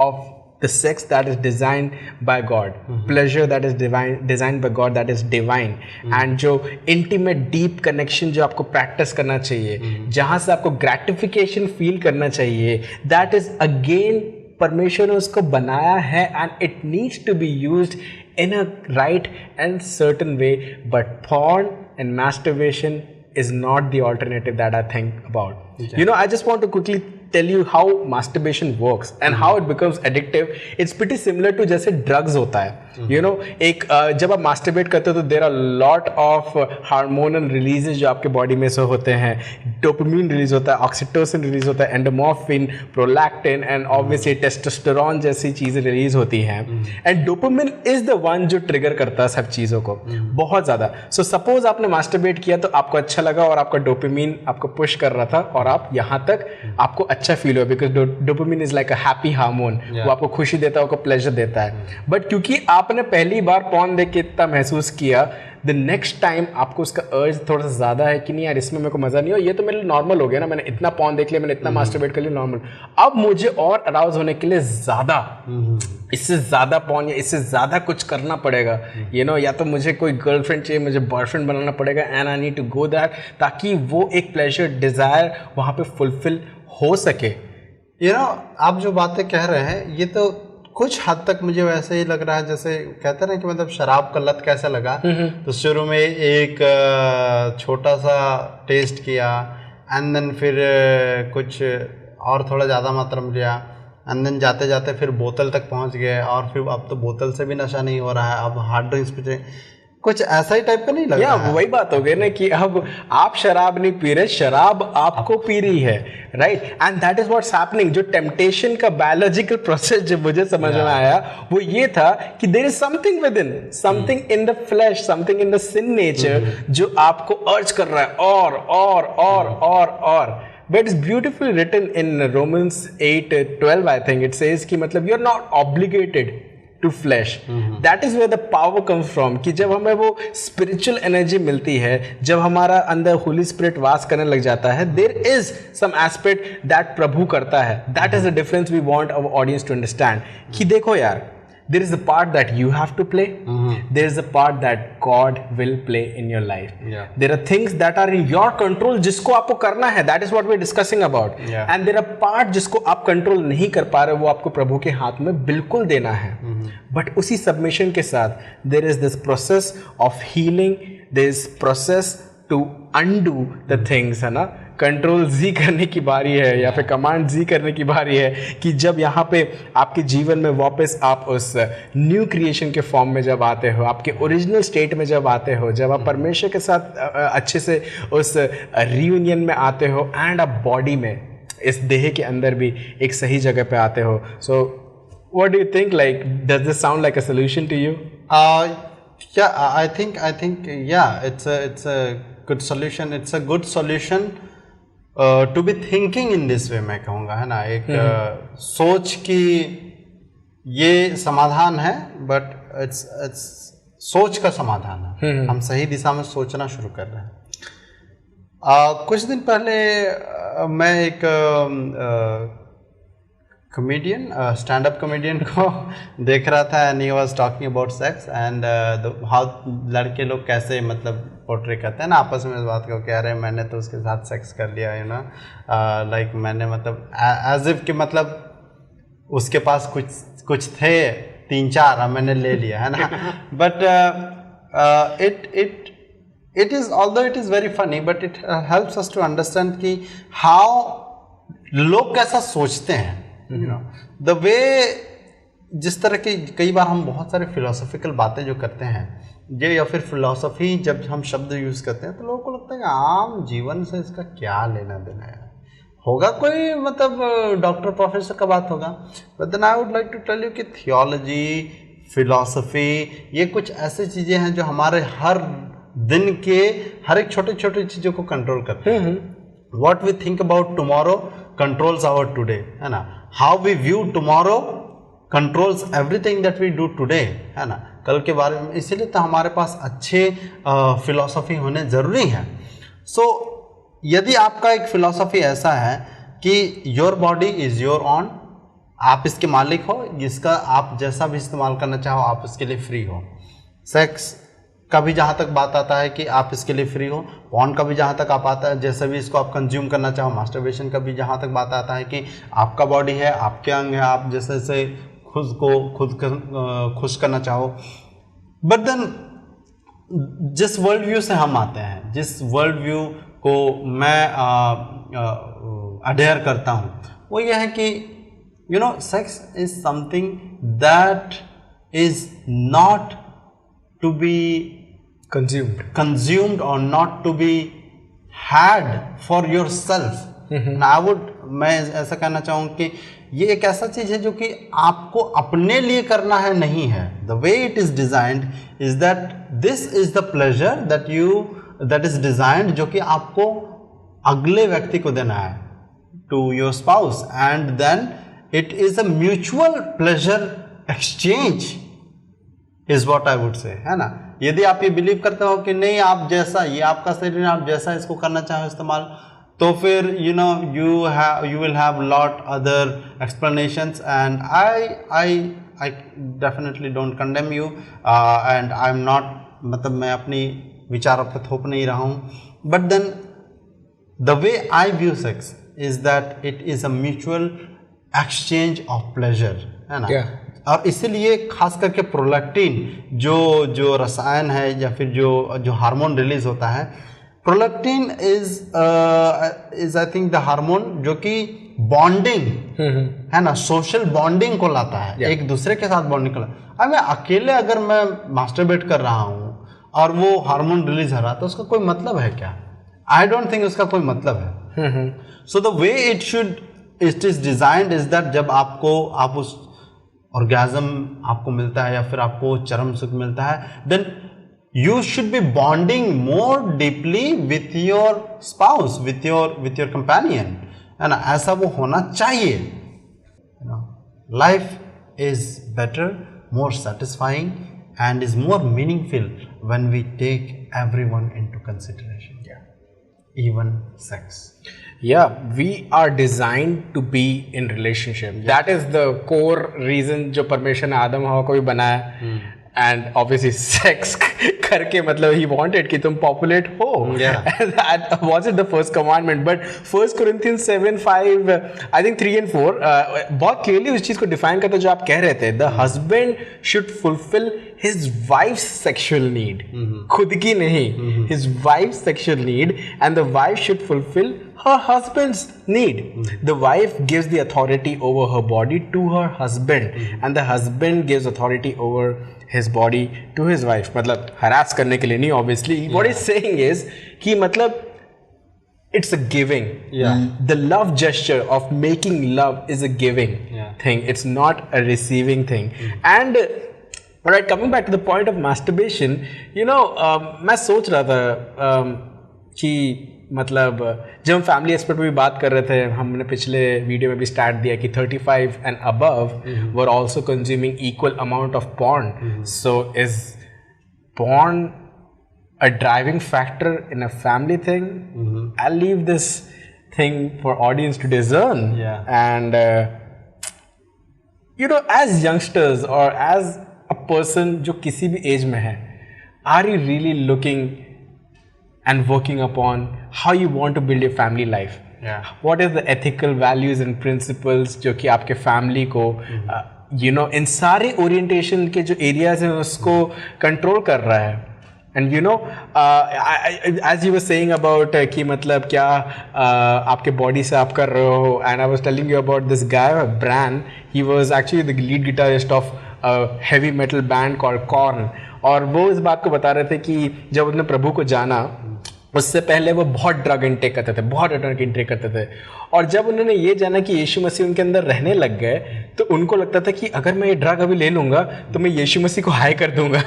of the sex that is designed by God, pleasure that is designed by God, that is divine. And जो intimate deep connection जो आपको practice करना चाहिए, जहाँ से आपको gratification feel करना चाहिए, that is again परमेश्वर ने उसको बनाया है and it needs to be used in a right and certain way. But porn and masturbation is not the alternative that I think about. Okay. You know, I just want to quickly tell you how masturbation works and how it becomes addictive. It's pretty similar to जैसे drugs होता है. You know, एक जब आप masturbate करते हो तो there are lot of hormonal releases जो आपके body में से होते हैं. Dopamine release होता है, oxytocin release होता है, endorphin, prolactin and obviously testosterone जैसी चीज़ें release होती हैं. And dopamine is the one जो trigger करता है सब चीज़ों को बहुत ज़्यादा. So suppose आपने masturbate किया तो आपको अच्छा लगा और आपका dopamine आपको push कर रहा था और आप यहाँ तक आपको अच्छा फील हुआ, because dopamine is like a happy hormone. वो आपको खुशी देता है, आपको प्लेजर देता है. बट क्योंकि आपने पहली बार पॉर्न देख के इतना महसूस किया, द नेक्स्ट टाइम आपको उसका अर्ज थोड़ा सा ज़्यादा है कि नहीं यार इसमें मेरे को मज़ा नहीं हो, ये तो मेरे लिए नॉर्मल हो गया ना, मैंने इतना पॉर्न देख लिया, मैंने इतना मास्टरबेट कर लिया, नॉर्मल. अब मुझे और अराउज होने के लिए ज़्यादा इससे ज़्यादा पॉर्न या इससे ज़्यादा कुछ करना पड़ेगा. यू नो, या तो मुझे कोई गर्लफ्रेंड चाहिए, मुझे बॉयफ्रेंड बनाना पड़ेगा, and I need to go that, ताकि वो एक प्लेजर डिज़ायर वहाँ पे फुलफिल हो सके. यू नो, आप जो बातें कह रहे हैं ये तो कुछ हद तक मुझे वैसे ही लग रहा है जैसे कहते हैं कि मतलब शराब का लत कैसे लगा. तो शुरू में एक छोटा सा टेस्ट किया एंड देन फिर कुछ और थोड़ा ज़्यादा मात्रा में लिया एंड देन जाते जाते फिर बोतल तक पहुंच गए और फिर अब तो बोतल से भी नशा नहीं हो रहा है, अब हार्ड ड्रिंक्स पे कुछ ऐसा ही टाइप का नहीं लग रहा है. वही बात हो गई ना कि अब आप शराब नहीं पी रहे, शराब आपको पी रही है, right. And that is what's happening. जो टेम्पटेशन का बायोलॉजिकल प्रोसेस जो मुझे समझ में आया वो ये था कि there is something within, something in the flesh, something in the sin nature जो आपको अर्ज कर रहा है और. But it's beautifully written in Romans 8:12, I think. It says कि मतलब you're not obligated to flesh. That is where the power comes from. कि जब हमें वो spiritual energy मिलती है, जब हमारा अंदर Holy Spirit वास करने लग जाता है, there is some aspect that प्रभु करता है. That is the difference we want our audience to understand. कि देखो यार, there is a part that you have to play. There is a part that God will play in your life. Yeah. There are things that are in your control जिसको आपको करना है. That is what we are discussing about. Yeah. And there are part जिसको आप control नहीं कर पा रहे, वो आपको प्रभु के हाथ में बिल्कुल देना है. But उसी सबमिशन के साथ there is this process of healing. There is process to undo the things, है ना. कंट्रोल जी करने की बारी है या फिर कमांड जी करने की बारी है कि जब यहाँ पे आपके जीवन में वापस आप उस न्यू क्रिएशन के फॉर्म में जब आते हो, आपके ओरिजिनल स्टेट में जब आते हो, जब आप परमेश्वर के साथ अच्छे से उस रियूनियन में आते हो एंड आप बॉडी में इस देह के अंदर भी एक सही जगह पे आते हो. So what do you think, like does this sound like a solution to you? Yeah, I think yeah, it's a good solution. It's a good solution to be thinking in this way, मैं कहूँगा, है ना. एक सोच की ये समाधान है, but it's सोच का समाधान है. हम सही दिशा में सोचना शुरू कर रहे हैं. कुछ दिन पहले मैं एक कॉमेडियन, स्टैंड अप कॉमेडियन को देख रहा था and he was talking about sex and how लड़के लोग कैसे मतलब पोर्ट्रे करते हैं ना आपस में इस बात को, कह रहे हैं मैंने तो उसके साथ सेक्स कर लिया, यू नो, लाइक मैंने मतलब एज इफ कि मतलब उसके पास कुछ थे 3-4 मैंने ले लिया, है ना. But it is, although it is very funny, but it helps us to understand कि how लोग कैसा सोचते हैं, you know, the way, जिस तरह की कई बार हम बहुत सारे फिलोसॉफिकल बातें जो करते हैं ये, या फिर फिलोसफी जब हम शब्द यूज़ करते हैं तो लोगों को लगता है कि आम जीवन से इसका क्या लेना देना है, होगा कोई मतलब डॉक्टर प्रोफेसर का बात होगा. But then I would like to tell you कि थियोलॉजी, फिलॉसफी, ये कुछ ऐसी चीज़ें हैं जो हमारे हर दिन के हर एक छोटे छोटे चीज़ों को कंट्रोल करते हैं. What we think about tomorrow controls our today, है ना. How we view tomorrow controls everything that we do today, है ना. कल के बारे में, इसीलिए तो हमारे पास अच्छे फिलॉसफी होने ज़रूरी है. सो यदि आपका एक फिलॉसफी ऐसा है कि your body is your on, आप इसके मालिक हो, जिसका आप जैसा भी इस्तेमाल करना चाहो आप इसके लिए फ्री हो. सेक्स का भी जहाँ तक बात आता है कि आप इसके लिए फ्री हो. पॉर्न का भी जहाँ तक आप आता है जैसे भी इसको आप कंज्यूम करना चाहो. मास्टरबेशन का भी जहाँ तक बात आता है कि आपका बॉडी है, आपके अंग है, आप जैसे से खुद खुश करना चाहो. बट देन जिस वर्ल्ड व्यू से हम आते हैं, जिस वर्ल्ड व्यू को मैं अडेयर करता हूँ, वो ये है कि you know sex is something that is not to be consumed or not to be had for yourself. मैं ऐसा कहना चाहूँ कि ये एक ऐसा चीज़ है जो कि आपको अपने लिए करना है, नहीं है. The way it is designed is that this is the pleasure that is designed, जो कि आपको अगले व्यक्ति को देना है, to your spouse, and then it is a mutual pleasure exchange is what I would say, है ना. यदि आप ये बिलीव करते हो कि नहीं, आप जैसा, ये आपका शरीर, आप जैसा इसको करना चाहो इस्तेमाल, तो फिर you know you will have lot other explanations and I definitely don't condemn you and I am not, मतलब मैं अपनी विचारों पर थोप नहीं रहा हूँ. But then the way I view sex is that it is a mutual exchange of pleasure, है ना. और इसीलिए खास करके प्रोलैक्टिन जो रसायन है या फिर जो हार्मोन रिलीज होता है, prolactin is I think the hormone जो कि बॉन्डिंग, है ना, सोशल बॉन्डिंग को लाता है. एक दूसरे के साथ बॉन्डिंग को लाता है. अब मैं अकेले अगर मैं मास्टरबेट कर रहा हूँ और वो हार्मोन रिलीज हो रहा है तो उसका कोई मतलब है क्या? आई डोंट थिंक उसका कोई मतलब है. So the way it is designed is that जब आप उस ऑर्गेज़म आपको मिलता है या फिर आपको चरम सुख मिलता है, then you should be bonding more deeply with your spouse, with your companion, है ना. ऐसा वो होना चाहिए. Life is better more satisfying and is more meaningful when we take everyone into consideration. Yeah. Even sex. Yeah, we are designed to be in relationship. That is the core reason जो परमेश्वर ने आदम हवा को भी बनाया. And obviously sex करके मतलब he wanted कि तुम populate हो. Yeah. And that wasn't the first commandment, but 1 Corinthians 7:5, I think 3 and 4 बहुत clearly उस चीज को define करता है जो आप कह रहे थे. The husband should fulfill his wife's sexual need. खुद की नहीं. His wife's sexual need, and the wife should fulfill her husband's need. The wife gives the authority over her body to her husband, and the husband gives authority over his body to his wife. मतलब harass करने के लिए नहीं, obviously. What he's saying is कि मतलब it's a giving. Yeah. The love gesture of making love is a giving thing. It's not a receiving thing. And alright, coming back to the point of masturbation, you know, मैं सोच रहा था कि मतलब जब हम फैमिली एस्पेक्ट पे भी बात कर रहे थे, हमने पिछले वीडियो में भी स्टार्ट दिया कि 35 and above were also consuming equal amount of porn. So is porn a driving factor in a family thing? I'll leave this thing for audience to discern. Yeah. And you know, as youngsters or as a person जो किसी भी as में है, are you really looking and working upon how you want to build your family life? Yeah. What is the ethical values and principles जो कि आपके family को you know इन सारे ओरिएंटेशन के जो एरियाज हैं उसको कंट्रोल कर रहा है. And you know, as you were saying about कि मतलब क्या आपके बॉडी से आप कर रहे हो, and I was telling you about this guy Bran. He was actually the lead guitarist of a heavy metal band called Korn. और वो इस बात को बता रहे थे कि जब उन्होंने प्रभु को जाना उससे पहले वो बहुत ड्रग इंटेक करते थे, बहुत ड्रग इंटेक करते थे. और जब उन्होंने ये जाना कि यीशु मसीह उनके अंदर रहने लग गए तो उनको लगता था कि अगर मैं ये ड्रग अभी ले लूँगा तो मैं यीशु मसीह को हाई कर दूंगा.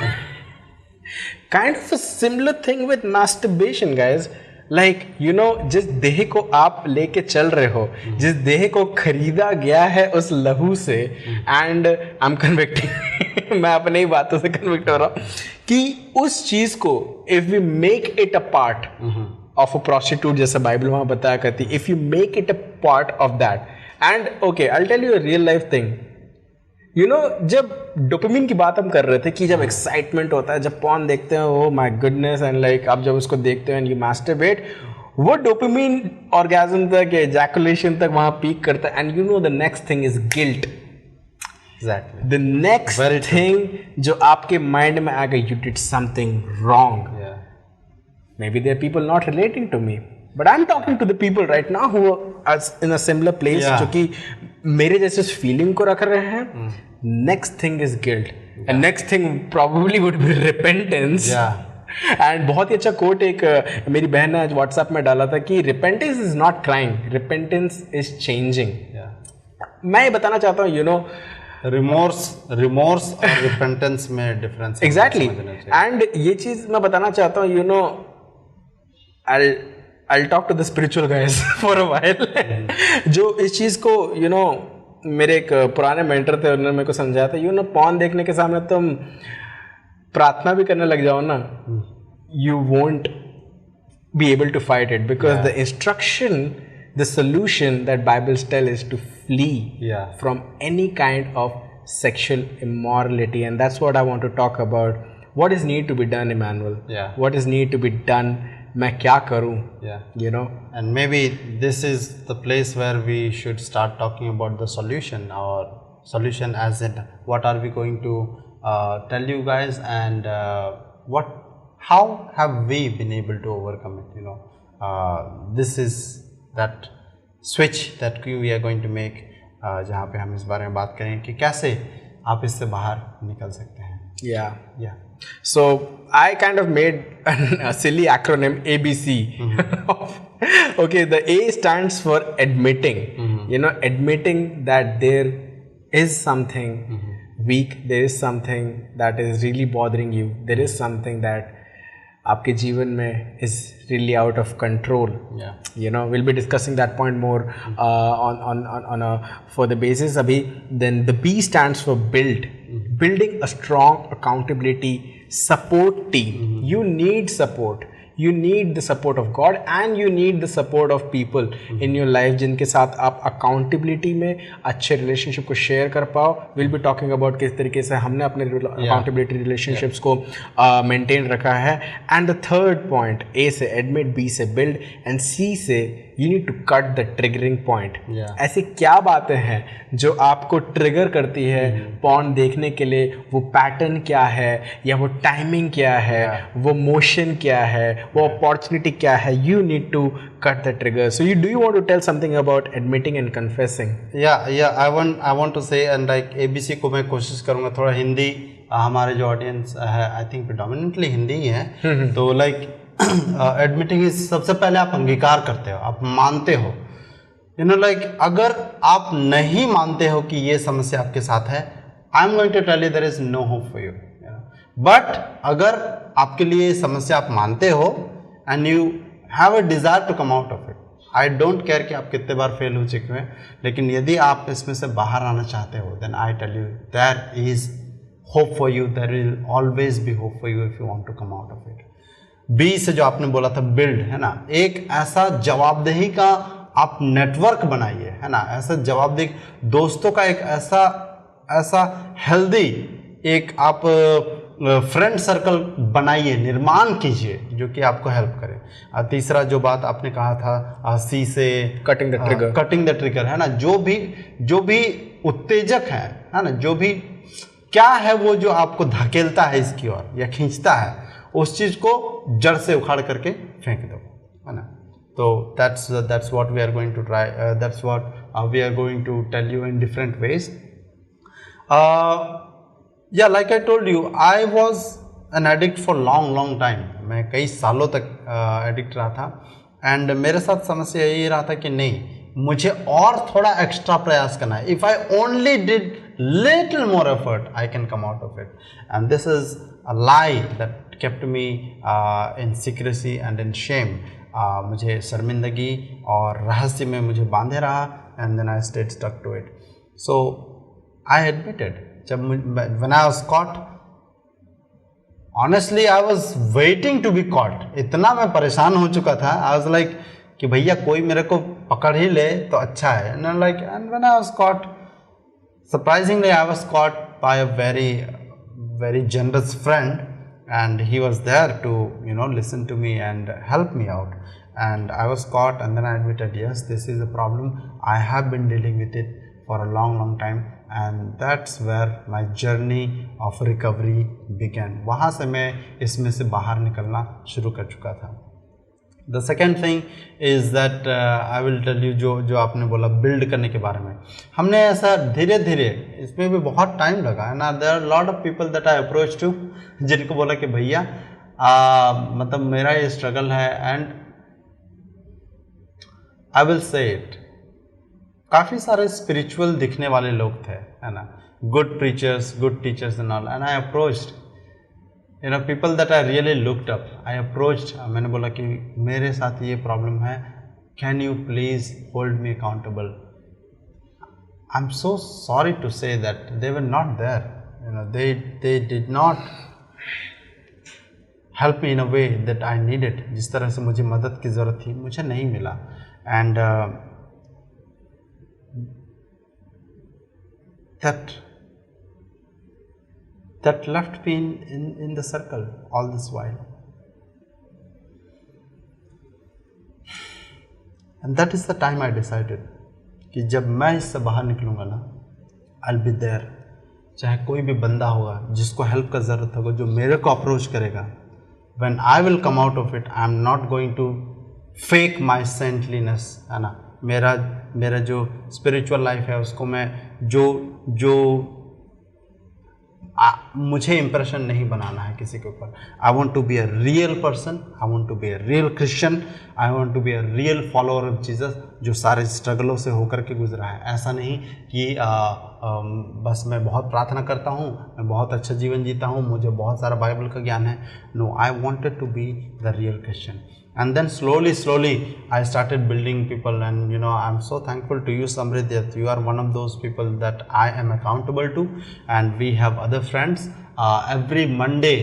Kind of a similar thing with masturbation, guys. Like, you know, जिस देह को आप लेके चल रहे हो, जिस देह को खरीदा गया है उस लहू से, and I'm convicting मैं अपने ही बातों से कन्विक्ट हो रहा हूँ कि उस चीज को if we make it a part of a prostitute, जैसा बाइबल वहाँ बताया करती, if you make it a part of that, and okay, I'll tell you a real life thing. You know, जब डोपामिन की बात हम कर रहे थे कि जब एक्साइटमेंट होता है, जब पॉर्न देखते हैं, oh my goodness, and like आप जब उसको देखते हैं and you masturbate, वो डोपामिन ऑर्गेज़म तक, एजैकुलेशन तक वहाँ पीक करता है, and you know the next thing is guilt. Exactly. The next thing जो आपके माइंड में आएगा, you did something wrong. Yeah. Maybe there are people not relating to me, but I'm talking to the people right now who are in a similar place, Yeah. जो कि मेरे जैसे उस feeling को रख रहे हैं. Next thing is guilt, and next thing probably would be repentance. Yeah. And बहुत ही अच्छा कोट एक मेरी बहन ने आज व्हाट्सएप में डाला था कि repentance is not crying, repentance is changing. Yeah. मैं ये बताना चाहता हूँ, you know, रिमोर्स और रिपेंटेंस में डिफरेंस. एग्जैक्टली. एंड ये चीज मैं बताना चाहता हूँ, you know, I'll talk to the spiritual guys for a while. जो इस चीज को, you know, मेरे एक पुराने मेंटर थे, उन्होंने मेरे को समझाया था, you know, पॉर्न देखने के सामने तुम प्रार्थना भी करने लग जाओ ना, you won't be able to fight it, because the instruction, the solution that Bibles tell is to flee from any kind of sexual immorality. And that's what I want to talk about. What is need to be done, Emmanuel? What is need to be done? मैं क्या करूं? You know, and maybe this is the place where we should start talking about the solution, or solution as in what are we going to tell you guys, and how have we been able to overcome it? You know, this is that switch that we are going to make, जहाँ पे हम इस बारे में बात करेंगे कि कैसे आप इससे बाहर निकल सकते हैं. Yeah. So I kind of made a silly acronym ABC. Okay, the A stands for admitting. You know, admitting that there is something weak, there is something that is really bothering you, there is something that आपके जीवन में is really out of control. You know, we'll be discussing that point more on a further basis. अभी then the B stands for build. building a strong accountability support team. You need support. You need the support of God and you need the support of people in your life जिनके साथ आप accountability में अच्छे relationship को share कर पाओ. We'll be talking about किस तरीके से हमने अपने accountability relationships को maintain रखा है. And the third point, A से admit, B से build and C से you need to cut the triggering point. ऐसी क्या बातें हैं जो आपको ट्रिगर करती है पॉर्न देखने के लिए? वो पैटर्न क्या है, या वो टाइमिंग क्या है, वो मोशन क्या है, वो अपॉर्चुनिटी क्या है? You need to cut the trigger. So do you want to tell something about admitting and confessing? I want to say, and like ABC को मैं कोशिश करूँगा थोड़ा हिंदी, हमारे जो ऑडियंस है आई थिंक प्रेडोमिनेंटली हिंदी ही है, तो लाइक एडमिटिंग इज सबसे पहले आप अंगीकार करते हो, आप मानते हो. लाइक अगर आप नहीं मानते हो कि ये समस्या आपके साथ है, I am going to tell you there is no hope for you. But अगर आपके लिए समस्या आप मानते हो and you have a desire to come out of it, I don't care कि आप कितने बार फेल हो चुके हैं, लेकिन यदि आप इसमें से बाहर आना चाहते हो, then I tell you there is hope for you. There will always be hope for you if you want to come out of it. बी से जो आपने बोला था बिल्ड, है ना, एक ऐसा जवाबदेही का आप नेटवर्क बनाइए, है ना, ऐसा जवाबदेही दोस्तों का एक ऐसा हेल्दी एक आप फ्रेंड सर्कल बनाइए, निर्माण कीजिए जो कि आपको हेल्प करे. तीसरा जो बात आपने कहा था सी से कटिंग द ट्रिगर, है ना, जो भी उत्तेजक है ना, जो भी क्या है वो जो आपको धकेलता है इसकी ओर या खींचता है, उस चीज को जड़ से उखाड़ करके फेंक दो, है ना. तो that's what we are going to try, that's what we are going to tell you in different ways. Yeah, like I told you, I was an addict for long time. मैं कई सालों तक एडिक्ट रहा था, and मेरे साथ समस्या यही रहा था कि नहीं, मुझे और थोड़ा एक्स्ट्रा प्रयास करना है. If I only did little more effort I can come out of it, and this is a lie that kept me in secrecy and in shame. मुझे शर्मिंदगी और रहस्य में मुझे बांधे रहा, and then I stayed stuck to it. So I admitted, जब when I was caught, honestly I was waiting to be caught. इतना मैं परेशान हो चुका था, I was like कि भैया कोई मेरे को पकड़ ही ले तो अच्छा है. And when I was caught, surprisingly I was caught by a very generous friend. And he was there to listen to me and help me out, and I was caught, and then I admitted, yes, this is a problem, I have been dealing with it for a long time, and that's where my journey of recovery began. वहाँ से मैं इसमें से बाहर निकलना शुरू कर चुका था. The second thing is that I will tell you, जो आपने बोला बिल्ड करने के बारे में, हमने ऐसा धीरे धीरे, इसमें भी बहुत टाइम लगा ना. There are lot of people that I approach to, जिनको बोला कि भैया मतलब मेरा ये स्ट्रगल है, and I will say it, काफ़ी सारे स्पिरिचुअल दिखने वाले लोग थे, है ना, good preachers, good teachers and all, and I approached people that I really looked up. I approached, मैंने बोला कि मेरे साथ ये प्रॉब्लम है, can you please hold me accountable. I'm so sorry to say that they were not there, they did not help me in a way that I needed. जिस तरह से मुझे मदद की ज़रूरत थी, मुझे नहीं मिला, and that left me in the circle all this while. And that is the time I decided कि जब मैं इससे बाहर निकलूँगा ना, I'll be there. चाहे कोई भी बंदा होगा जिसको हेल्प का ज़रूरत होगा, जो मेरे को अप्रोच करेगा, when I will come out of it, I'm not going to fake my saintliness, है ना. मेरा जो स्पिरिचुअल लाइफ है उसको मैं जो मुझे इंप्रेशन नहीं बनाना है किसी के ऊपर. I want to be a real person, I want to be a real Christian, I want to be a real follower of Jesus, जो सारे स्ट्रगलों से होकर के गुजरा है. ऐसा नहीं कि बस मैं बहुत प्रार्थना करता हूँ, मैं बहुत अच्छा जीवन जीता हूँ, मुझे बहुत सारा बाइबल का ज्ञान है. No, I wanted to be the real Christian. And then slowly I started building people, and I'm so thankful to you, Samrid, that you are one of those people that I am accountable to. And we have other friends. Every Monday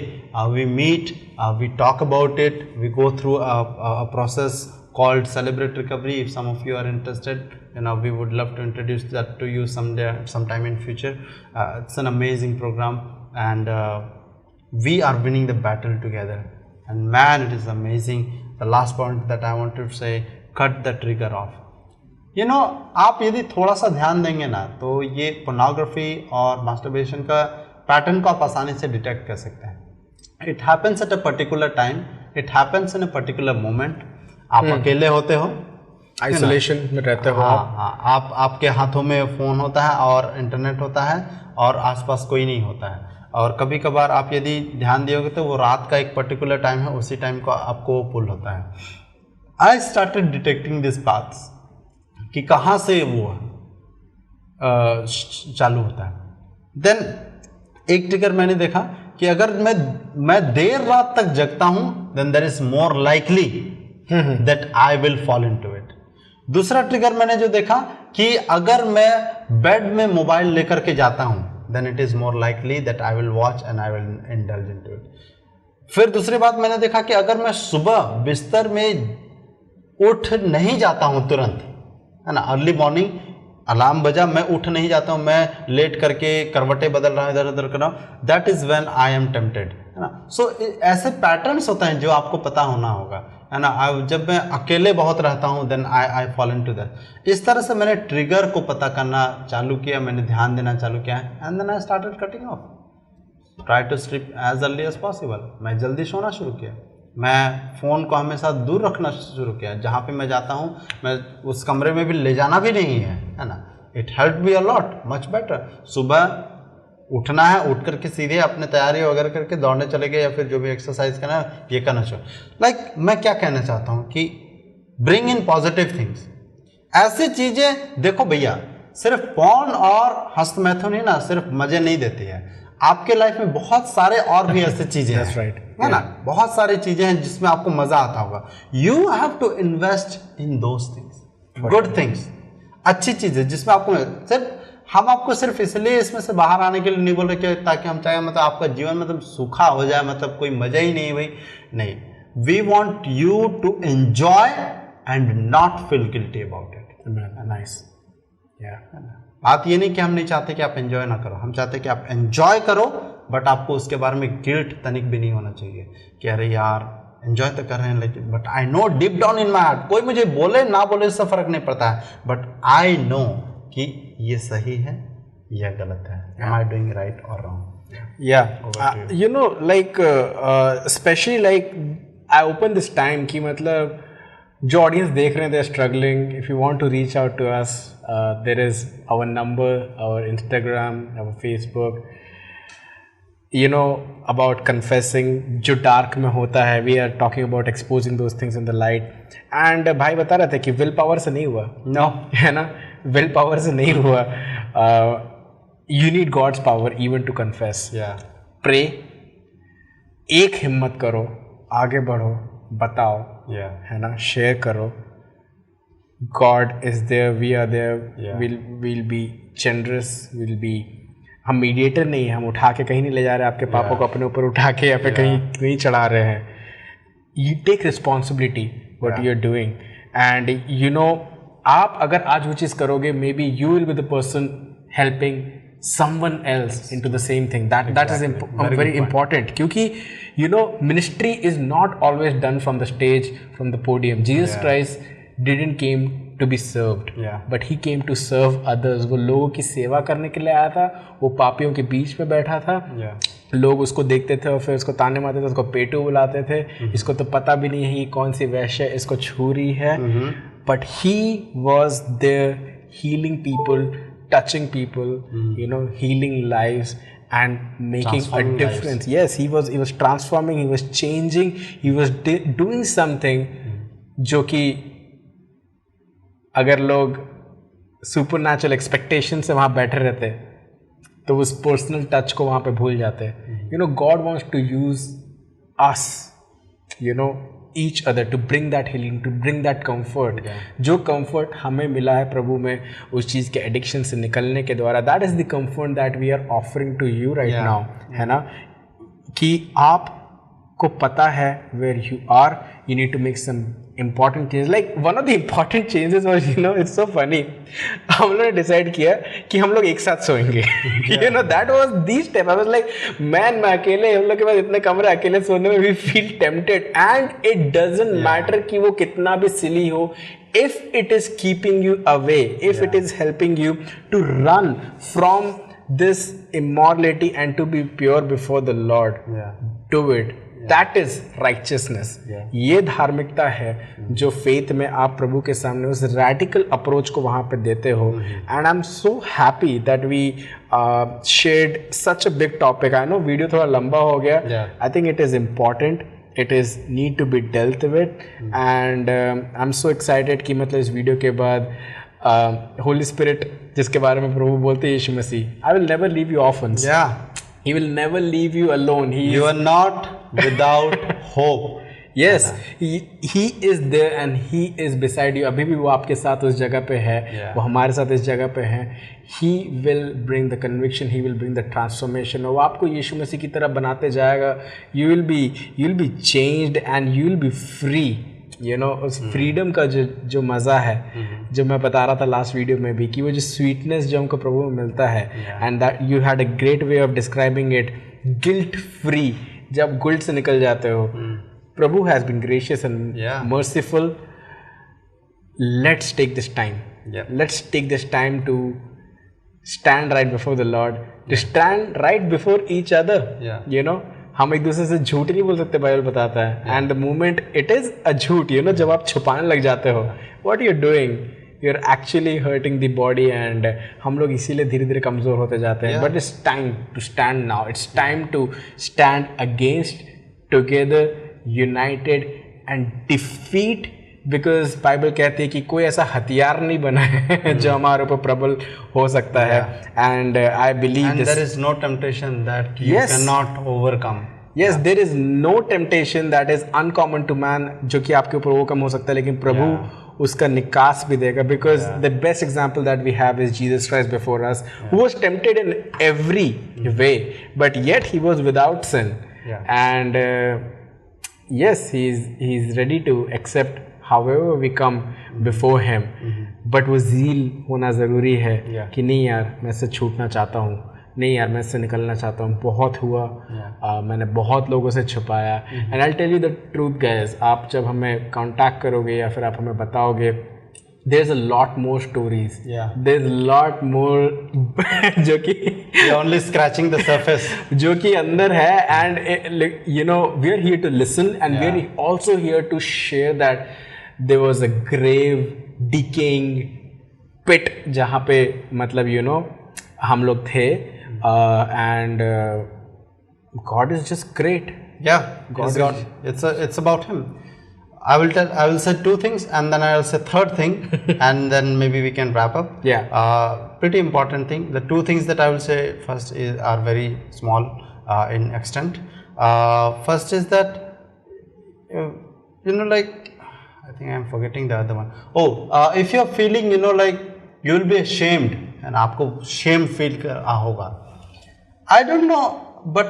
we meet, we talk about it, we go through a process called Celebrate Recovery. If some of you are interested, we would love to introduce that to you sometime in future. It's an amazing program, and we are winning the battle together, and man, it is amazing. The last point that I want to say, cut the trigger off. आप यदि थोड़ा सा ध्यान देंगे ना, तो ये pornography और मास्टरबेशन का पैटर्न को आप आसानी से डिटेक्ट कर सकते हैं. It happens at a particular time, it happens in a particular moment. आप अकेले होते हो, आइसोलेशन में रहते हो, आप आपके हाथों में फ़ोन होता है और इंटरनेट होता है और आसपास कोई नहीं होता है. और कभी कभार आप यदि ध्यान दियोगे तो वो रात का एक पर्टिकुलर टाइम है, उसी टाइम को आपको पुल होता है. I started detecting this paths कि कहाँ से वो चालू होता है. देन एक ट्रिगर मैंने देखा कि अगर मैं देर रात तक जगता हूँ, then there is more likely that I will fall into it. दूसरा ट्रिगर मैंने जो देखा कि अगर मैं बेड में मोबाइल लेकर के जाता हूँ, then it is more likely that I will watch and I will indulge into it. फिर दूसरी बात मैंने देखा कि अगर मैं सुबह बिस्तर में उठ नहीं जाता हूं तुरंत, है ना, अर्ली मॉर्निंग अलार्म बजा, मैं उठ नहीं जाता हूं, मैं लेट करके करवटें बदल रहा हूं, इधर उधर कर रहा हूं, that is when I am tempted, है ना. सो ऐसे पैटर्न्स होते हैं जो आपको पता होना होगा, है ना. जब मैं अकेले बहुत रहता हूँ, then I fall into that. इस तरह से मैंने ट्रिगर को पता करना चालू किया, मैंने ध्यान देना चालू किया, and then I started cutting off. Try to sleep as early as possible. मैं जल्दी सोना शुरू किया, मैं फ़ोन को हमेशा दूर रखना शुरू किया. जहाँ पे मैं जाता हूँ, मैं उस कमरे में भी ले जाना भी नहीं है ना. It help me a lot, much better. सुबह उठना है, उठ करके सीधे अपने तैयारी वगैरह करके दौड़ने चले गए, या फिर जो भी एक्सरसाइज करना है ये करना चाहिए. लाइक मैं क्या कहना चाहता हूँ कि ब्रिंग इन पॉजिटिव थिंग्स. ऐसी चीज़ें देखो भैया, सिर्फ पॉर्न और हस्तमैथुन ही ना सिर्फ मज़े नहीं देती है. आपके लाइफ में बहुत सारे और भी ऐसी चीज़ें हैं, है ना, बहुत सारी चीज़ें हैं जिसमें आपको मज़ा आता होगा. You have to invest in those things, good things, अच्छी चीज़ें जिसमें आपको सिर्फ, हम आपको सिर्फ इसलिए इसमें से बाहर आने के लिए नहीं बोल रहे कि ताकि हम चाहे मतलब आपका जीवन मतलब सूखा हो जाए, मतलब कोई मजा ही नहीं भाई, नहीं. We want you to enjoy and not feel guilty about it. Nice. बात ये नहीं कि हम नहीं चाहते कि आप एंजॉय ना करो, हम चाहते कि आप एंजॉय करो, बट आपको उसके बारे में गिल्ट तनिक भी नहीं होना चाहिए कि अरे यार एंजॉय तो कर रहे हैं, लेकिन but I know deep down in my heart, कोई मुझे बोले ना बोले इससे फर्क नहीं पड़ता है, बट आई नो कि ये सही है या गलत है. Am I doing right or wrong? Yeah. Like especially like I open this time कि मतलब जो ऑडियंस देख रहे हैं, they are struggling. If you want to reach out to us, there is our number, our Instagram, our Facebook. About confessing जो dark में होता है, we are talking about exposing those things in the light. And भाई बता रहे थे कि will power से नहीं हुआ. No. है ना, विल पावर से नहीं हुआ. You need God's power even to confess. Pray. एक हिम्मत करो, आगे बढ़ो, बताओ, है ना, शेयर करो. God is there, we are there. We'll be generous. We'll be. हम मीडिएटर नहीं है, हम उठा के कहीं नहीं ले जा रहे आपके पापा को अपने ऊपर उठा के या फिर कहीं चढ़ा रहे हैं. You take responsibility what you're doing, and आप अगर आज वो चीज़ करोगे, may be you will be the person helping someone else into the same thing. That is very important. क्योंकि ministry is not always done from the stage, from the podium. Jesus Christ didn't came to be served, but he came to serve others. वो लोगों की सेवा करने के लिए आया था. वो पापियों के बीच में बैठा था. लोग उसको देखते थे और फिर उसको ताने मारते थे, उसको पेटू बुलाते थे. इसको तो पता भी नहीं है ये कौन सी वैश्य इसको छू रही है. But he was there healing people, touching people, healing lives and making a difference. Yes, he was transforming, he was changing, he was doing something जो कि अगर लोग सुपरनैचुरल एक्सपेक्टेशन से वहाँ बैठे रहते तो उस पर्सनल टच को वहाँ पे भूल जाते. God wants to use us, each other, to bring that healing, to bring that comfort. जो comfort हमें मिला है प्रभु में उस चीज़ के addiction से निकलने के द्वारा, that is the comfort that we are offering to you right now, है ना, कि आपको पता है where you are, you need to make some important changes. Like one of the important changes was, you know, it's so funny, हम लोगों ने decide किया कि हम लोग एक साथ सोएंगे. You know, that was the step. I was like, man, मैं अकेले, हम लोग के पास इतने कमरे, अकेले सोने में we feel tempted, and it doesn't matter कि वो कितना भी silly हो, if it is keeping you away, if it is helping you to run from this immorality and to be pure before the Lord, do it. That is righteousness. ये धार्मिकता है जो faith में आप प्रभु के सामने उस radical approach को वहाँ पे देते हो. And I'm so happy that we shared such a big topic. I know video थोड़ा लंबा हो गया. I think it is important. It is need to be dealt with. And I'm so excited कि मतलब इस वीडियो के बाद Holy Spirit जिसके बारे में प्रभु बोलते हैं यीशु मसीह, I will never leave you orphans. He will never leave you alone. You are not without hope. Yes, he is there and he is beside you. अभी भी वो आपके साथ उस जगह पे है, वो हमारे साथ इस जगह पे है. He will bring the conviction, he will bring the transformation. वो आपको यीशु मसीह की तरह बनाते जाएगा. You will be changed and you will be free. You know, उस फ्रीडम का जो मज़ा है, जो मैं बता रहा था लास्ट वीडियो में भी, कि वो जो स्वीटनेस जो हमको प्रभु में मिलता है, and that you had a great way of describing it, guilt free. जब गिल्ट से निकल जाते हो, प्रभु has been gracious and merciful. Let's take this time, let's take this time to stand right before the Lord, to stand right before each other. You know, हम एक दूसरे से झूठ नहीं बोल सकते, बाइबल बताता है. And the moment it is a झूठ, यू नो, जब आप छुपाने लग जाते हो, what you are doing, you are actually hurting the body. And हम लोग इसीलिए धीरे धीरे कमज़ोर होते जाते हैं. But it's time to stand now. It's time to stand against, together, united and defeat. Because Bible कहती है कि कोई ऐसा हथियार नहीं बना है जो हमारे ऊपर प्रबल हो सकता है. And I believe there is no temptation that you can not overcome. Yes, there is no temptation that is uncommon to man जो कि आपके ऊपर ओवरकम हो सकता है, लेकिन प्रभु उसका निकास भी देगा. Because the best example that we have is Jesus Christ before us, who was tempted in every way, but yet he was without sin. And yes, he is ready to accept however we come before him. But वो zeal होना ज़रूरी है कि नहीं यार, मैं इससे छूटना चाहता हूँ, नहीं यार मैं इससे निकलना चाहता हूँ, बहुत हुआ, मैंने बहुत लोगों से छुपाया. And I tell you the truth guys, आप जब हमें कांटेक्ट करोगे या फिर आप हमें बताओगे, there is a lot more stories, there is lot more जो कि ओनली स्क्रैचिंग द सरफेस, जो कि अंदर है. And you know, we are here to listen and we are also here to share that there was a grave decaying pit जहाँ पे मतलब you know हम लोग थे. And God is just great. God. It's about Him. I will say two things, and then I will say third thing, and then maybe we can wrap up. Pretty important thing. The two things that I will say first are very small in extent. First is that you know, like, I think I am forgetting the other one. If you are feeling, you know, like you will be ashamed, and आपको shame feel होगा. I don't know, but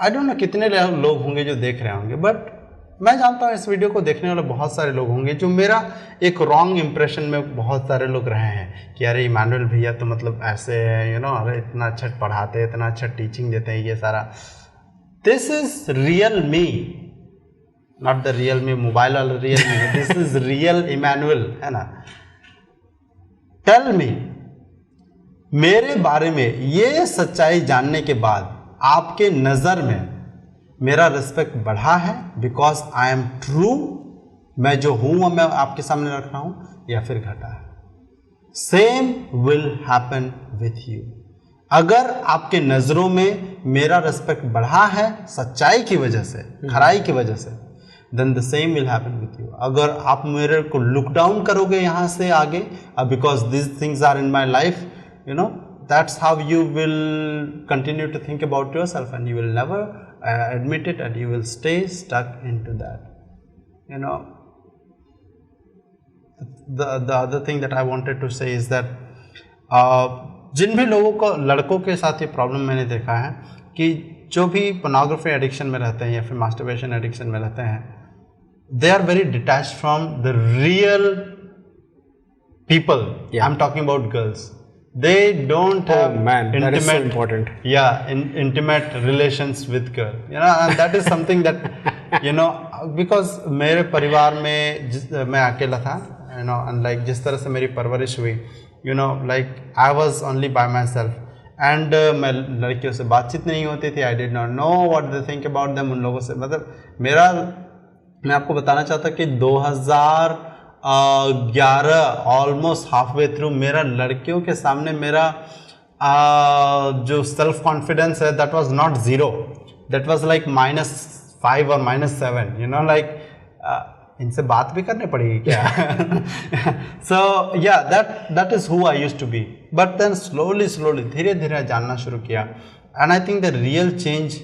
I don't know कितने लोग होंगे जो देख रहे होंगे, but मैं जानता हूँ इस वीडियो को देखने वाले बहुत सारे लोग होंगे जो मेरा एक रॉन्ग इम्प्रेशन में बहुत सारे लोग रहे हैं कि अरे इमानुएल भैया तो मतलब ऐसे है, यू नो, अरे इतना अच्छा पढ़ाते हैं, इतना अच्छा टीचिंग देते हैं, ये सारा. This is real me, not the real me mobile वाला Realme, this is real Emmanuel, है ना. टेल मी, मेरे बारे में ये सच्चाई जानने के बाद आपके नज़र में मेरा रिस्पेक्ट बढ़ा है बिकॉज आई एम ट्रू, मैं जो हूँ मैं आपके सामने रख रहा हूँ, या फिर घटा है. Same will happen with you. अगर आपके नज़रों में मेरा रिस्पेक्ट बढ़ा है सच्चाई की वजह से, खराई की वजह से, then the same will happen with you. अगर आप मेरे को लुक डाउन करोगे यहाँ से आगे, because these things are in my life, you know, that's how you will continue to think about yourself, and you will never admit it, and you will stay stuck into that. you know, the other thing that I wanted to say is that जिन भी लोगों को लड़कों के साथ ये problem मैंने देखा है कि जो भी पोर्नोग्राफी एडिक्शन में रहते हैं या फिर मास्टरबेशन एडिक्शन में रहते हैं, they are very detached from the real people. Yeah. I'm talking about girls. They don't have man, intimate, that is so important. Yeah, intimate relations with girl. You know, and that is something that you know, because मेरे परिवार में मैं अकेला था, you know, and like जिस तरह से मेरी परवरिश हुई, you know, like I was only by myself. And मैं लड़कियों से बातचीत नहीं होती थी. I did not know what they think about them. उन लोगों से मतलब मेरा, मैं आपको बताना चाहता कि 2011 ऑलमोस्ट हाफ वे थ्रू मेरा लड़कियों के सामने मेरा जो सेल्फ कॉन्फिडेंस है that was not zero, that was like -5 और -7, यू नो, लाइक इनसे बात भी करने पड़ेगी क्या. सो या that is who I used to be. But then slowly धीरे धीरे जानना शुरू किया. And I think the real change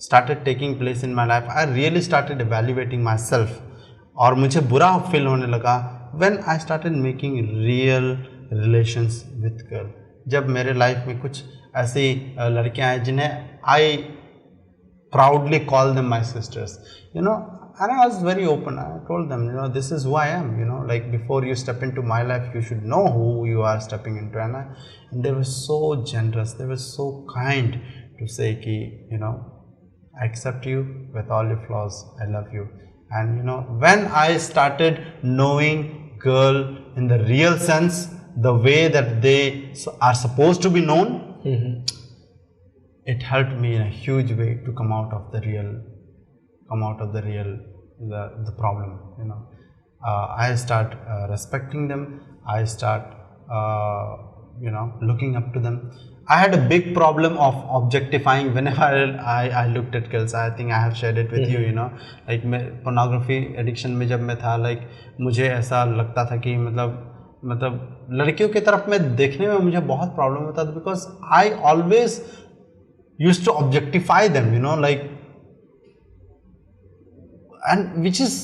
started taking place in my life. I really started evaluating myself. और मुझे बुरा फील होने लगा when I started making real relations with girl. जब मेरे लाइफ में कुछ ऐसी लड़कियां हैं जिन्हें I proudly call them my sisters, you know, and I was very open. I told them, you know, this is who I am, you know, like before you step into my life, you should know who you are stepping into. And they were so generous, they were so kind to say ki, you know, I accept you with all your flaws. I love you. And you know, when I started knowing girl in the real sense, the way that they are supposed to be known, it helped me in a huge way to come out of the problem. You know, I start respecting them. I start, you know, looking up to them. I had a big problem of objectifying whenever I looked at girls. I think I have shared it with you, you know, like मैं pornography addiction में जब मैं था, like मुझे ऐसा लगता था कि मतलब लड़कियों की तरफ में देखने में मुझे बहुत प्रॉब्लम होता था, because I always used to objectify them, you know, like, and which is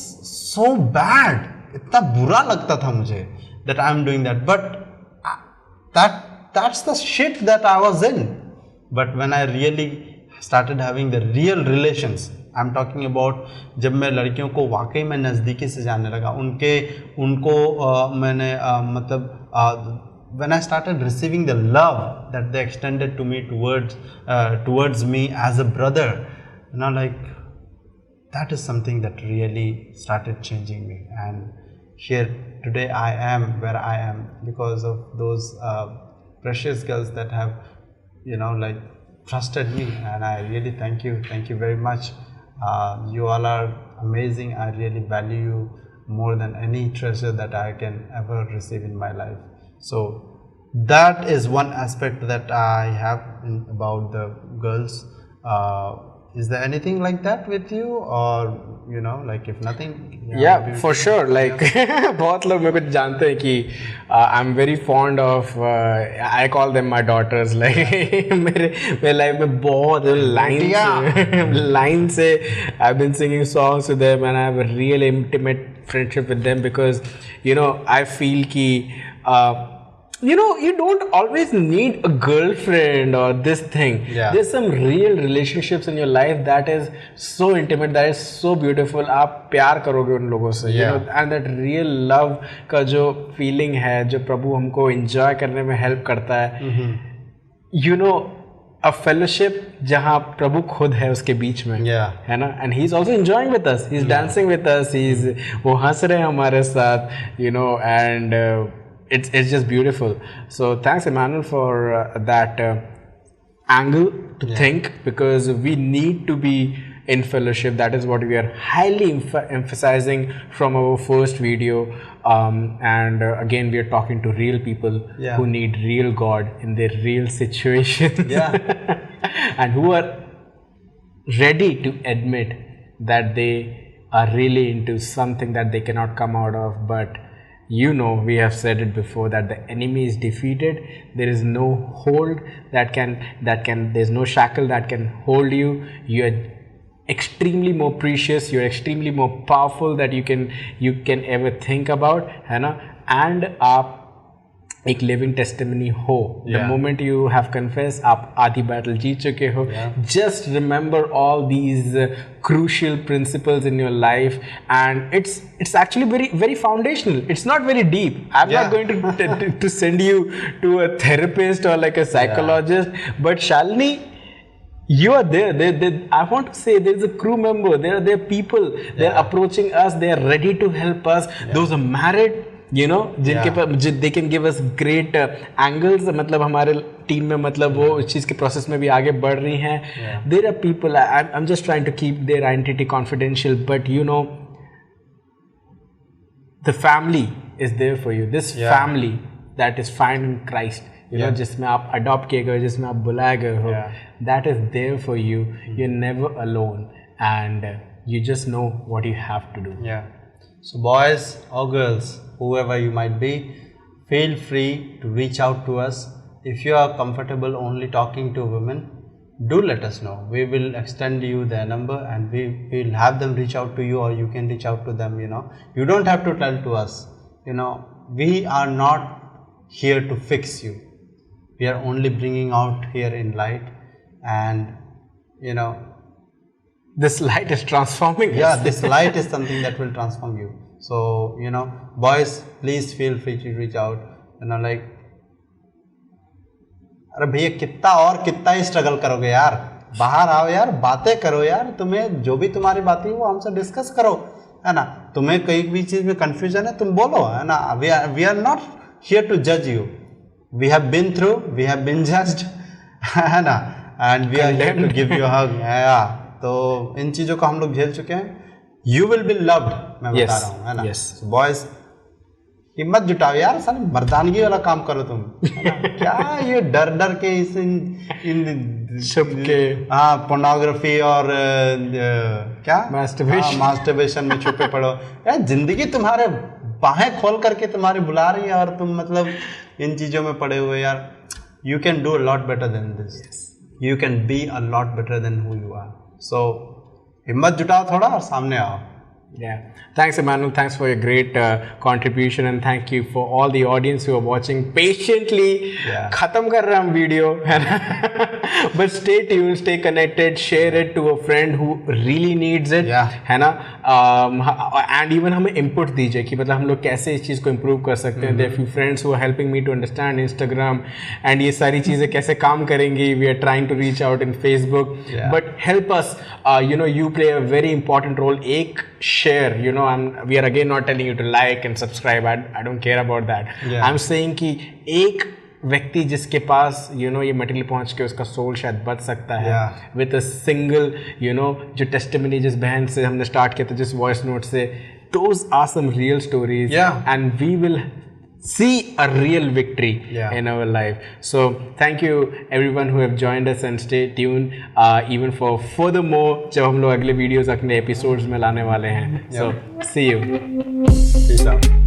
so bad. इतना बुरा लगता था मुझे that I am doing that, but that's the shit that I was in. But when I really started having the real relations, I'm talking about जब मैं लड़कियों को वाकई में नज़दीकी से जानने लगा, उनको मैंने मतलब when I started receiving the love that they extended to me towards me as a brother, you know, like that is something that really started changing me. And here today I am where I am because of those precious girls that have, you know, like trusted me, and I really thank you very much. You all are amazing. I really value you more than any treasure that I can ever receive in my life. So that is one aspect that I have about the girls. Is there anything like that with you, or you know, like if nothing? Yeah, for sure. Like बहुत लोग मेरे को जानते हैं कि I'm very fond of I call them my daughters. Like मेरे life में बहुत लाइन से I've been singing songs to them, and I have a real intimate friendship with them, because you know, I feel कि you know, you don't always need a girlfriend or this thing. Yeah. There's some real relationships in your life that is so intimate, that is so beautiful. आप प्यार करोगे उन लोगों से, you know, and that real love का जो feeling है, जो प्रभु हमको enjoy करने में help करता है, you know, a fellowship जहाँ प्रभु खुद है उसके बीच में, है ना, and he's also enjoying with us, he's dancing with us, वो हंस रहे हैं हमारे साथ, you know, and it's just beautiful. So thanks Emmanuel for that angle to think, because we need to be in fellowship. That is what we are highly emphasizing from our first video, and again we are talking to real people who need real God in their real situations, and who are ready to admit that they are really into something that they cannot come out of. But you know, we have said it before, that the enemy is defeated. There is no hold that can there's no shackle that can hold you. You are extremely more precious, you're extremely more powerful that you can ever think about, है ना. And आप एक living testimony हो. The moment you have confess, आप आधी battle जीत चुके हो. Just remember all these crucial principles in your life, and it's actually very foundational. It's not very deep. I'm not going to send you to a therapist or like a psychologist, but Shalini, you are there. I want to say there's a crew member. There are people. They're approaching us. They're ready to help us. Those are married, you know, जिनके पास they can give us great angles. मतलब हमारे team में मतलब वो इस चीज़ के process में भी आगे बढ़ रही हैं. There are people. I'm just trying to keep their identity confidential, but you know, the family is there for you. This family that is found in Christ, you know, जिसमें आप अडॉप्ट किए गए, जिसमें आप बुलाए गए हो, that is there for you. You're never alone, and you just know what you have to do. So boys or girls, whoever you might be, feel free to reach out to us. If you are comfortable only talking to women, do let us know. We will extend you their number and we will have them reach out to you, or you can reach out to them, you know. You don't have to tell to us, you know. We are not here to fix you. We are only bringing out here in light, and you know, this light is transforming us. This light is something that will transform you. So you know, boys, please feel free to reach out, you know, like, अरे भैया कितना ही struggle करोगे यार, बाहर आओ यार, बातें करो यार, तुम्हें जो भी तुम्हारी बातें वो हमसे डिस्कस करो, है ना. तुम्हें कई भी चीज़ में कंफ्यूजन है, तुम बोलो, है ना. We are not here to जज you. We have been through, we have been judged, है ना, and we are here to give you hug. तो इन चीज़ों को हम लोग झेल चुके हैं. यू विल बी लव्ड, मैं बता रहा हूँ, है ना. बॉयज, हिम्मत जुटाओ यार, साले मर्दानगी वाला काम करो तुम. क्या ये डर के इस इन छुप के पोर्नोग्राफी और क्या मास्टरबेशन में छुपे पड़ो यार. जिंदगी तुम्हारे बाहें खोल करके तुम्हारी बुला रही है और तुम मतलब इन चीज़ों में पड़े हुए यार. You can do a lot better than this. You can be a lot better than who you are. So हिम्मत जुटाओ थोड़ा और सामने आओ. Yeah, thanks Emmanuel, thanks for your great contribution, and thank you for all the audience who are watching patiently. Khatam kar raha hum video, है ना. But stay tuned, stay connected, share it to a friend who really needs it, है ना. And even हमें input दीजिए कि मतलब हम लोग कैसे इस चीज़ को improve कर सकते हैं. There are few friends who are helping me to understand Instagram and ये सारी चीज़ें कैसे काम करेंगी. We are trying to reach out in Facebook, but help us. You know, you play a very important role. एक share, you know, and we are again not telling you to like and subscribe. I don't care about that. I'm saying कि एक व्यक्ति जिसके पास you know ये material पहुंच के उसका soul शायद बच सकता है with a single you know जो टेस्टिमनी जिस बहन से हमने स्टार्ट किया था, जिस वॉइस नोट से, those are some real stories, and we will see a real victory in our life. So thank you everyone who have joined us, and stay tuned even for furthermore जब हम लोग अगले videos अगले episodes में लाने वाले हैं. So see you. Peace out.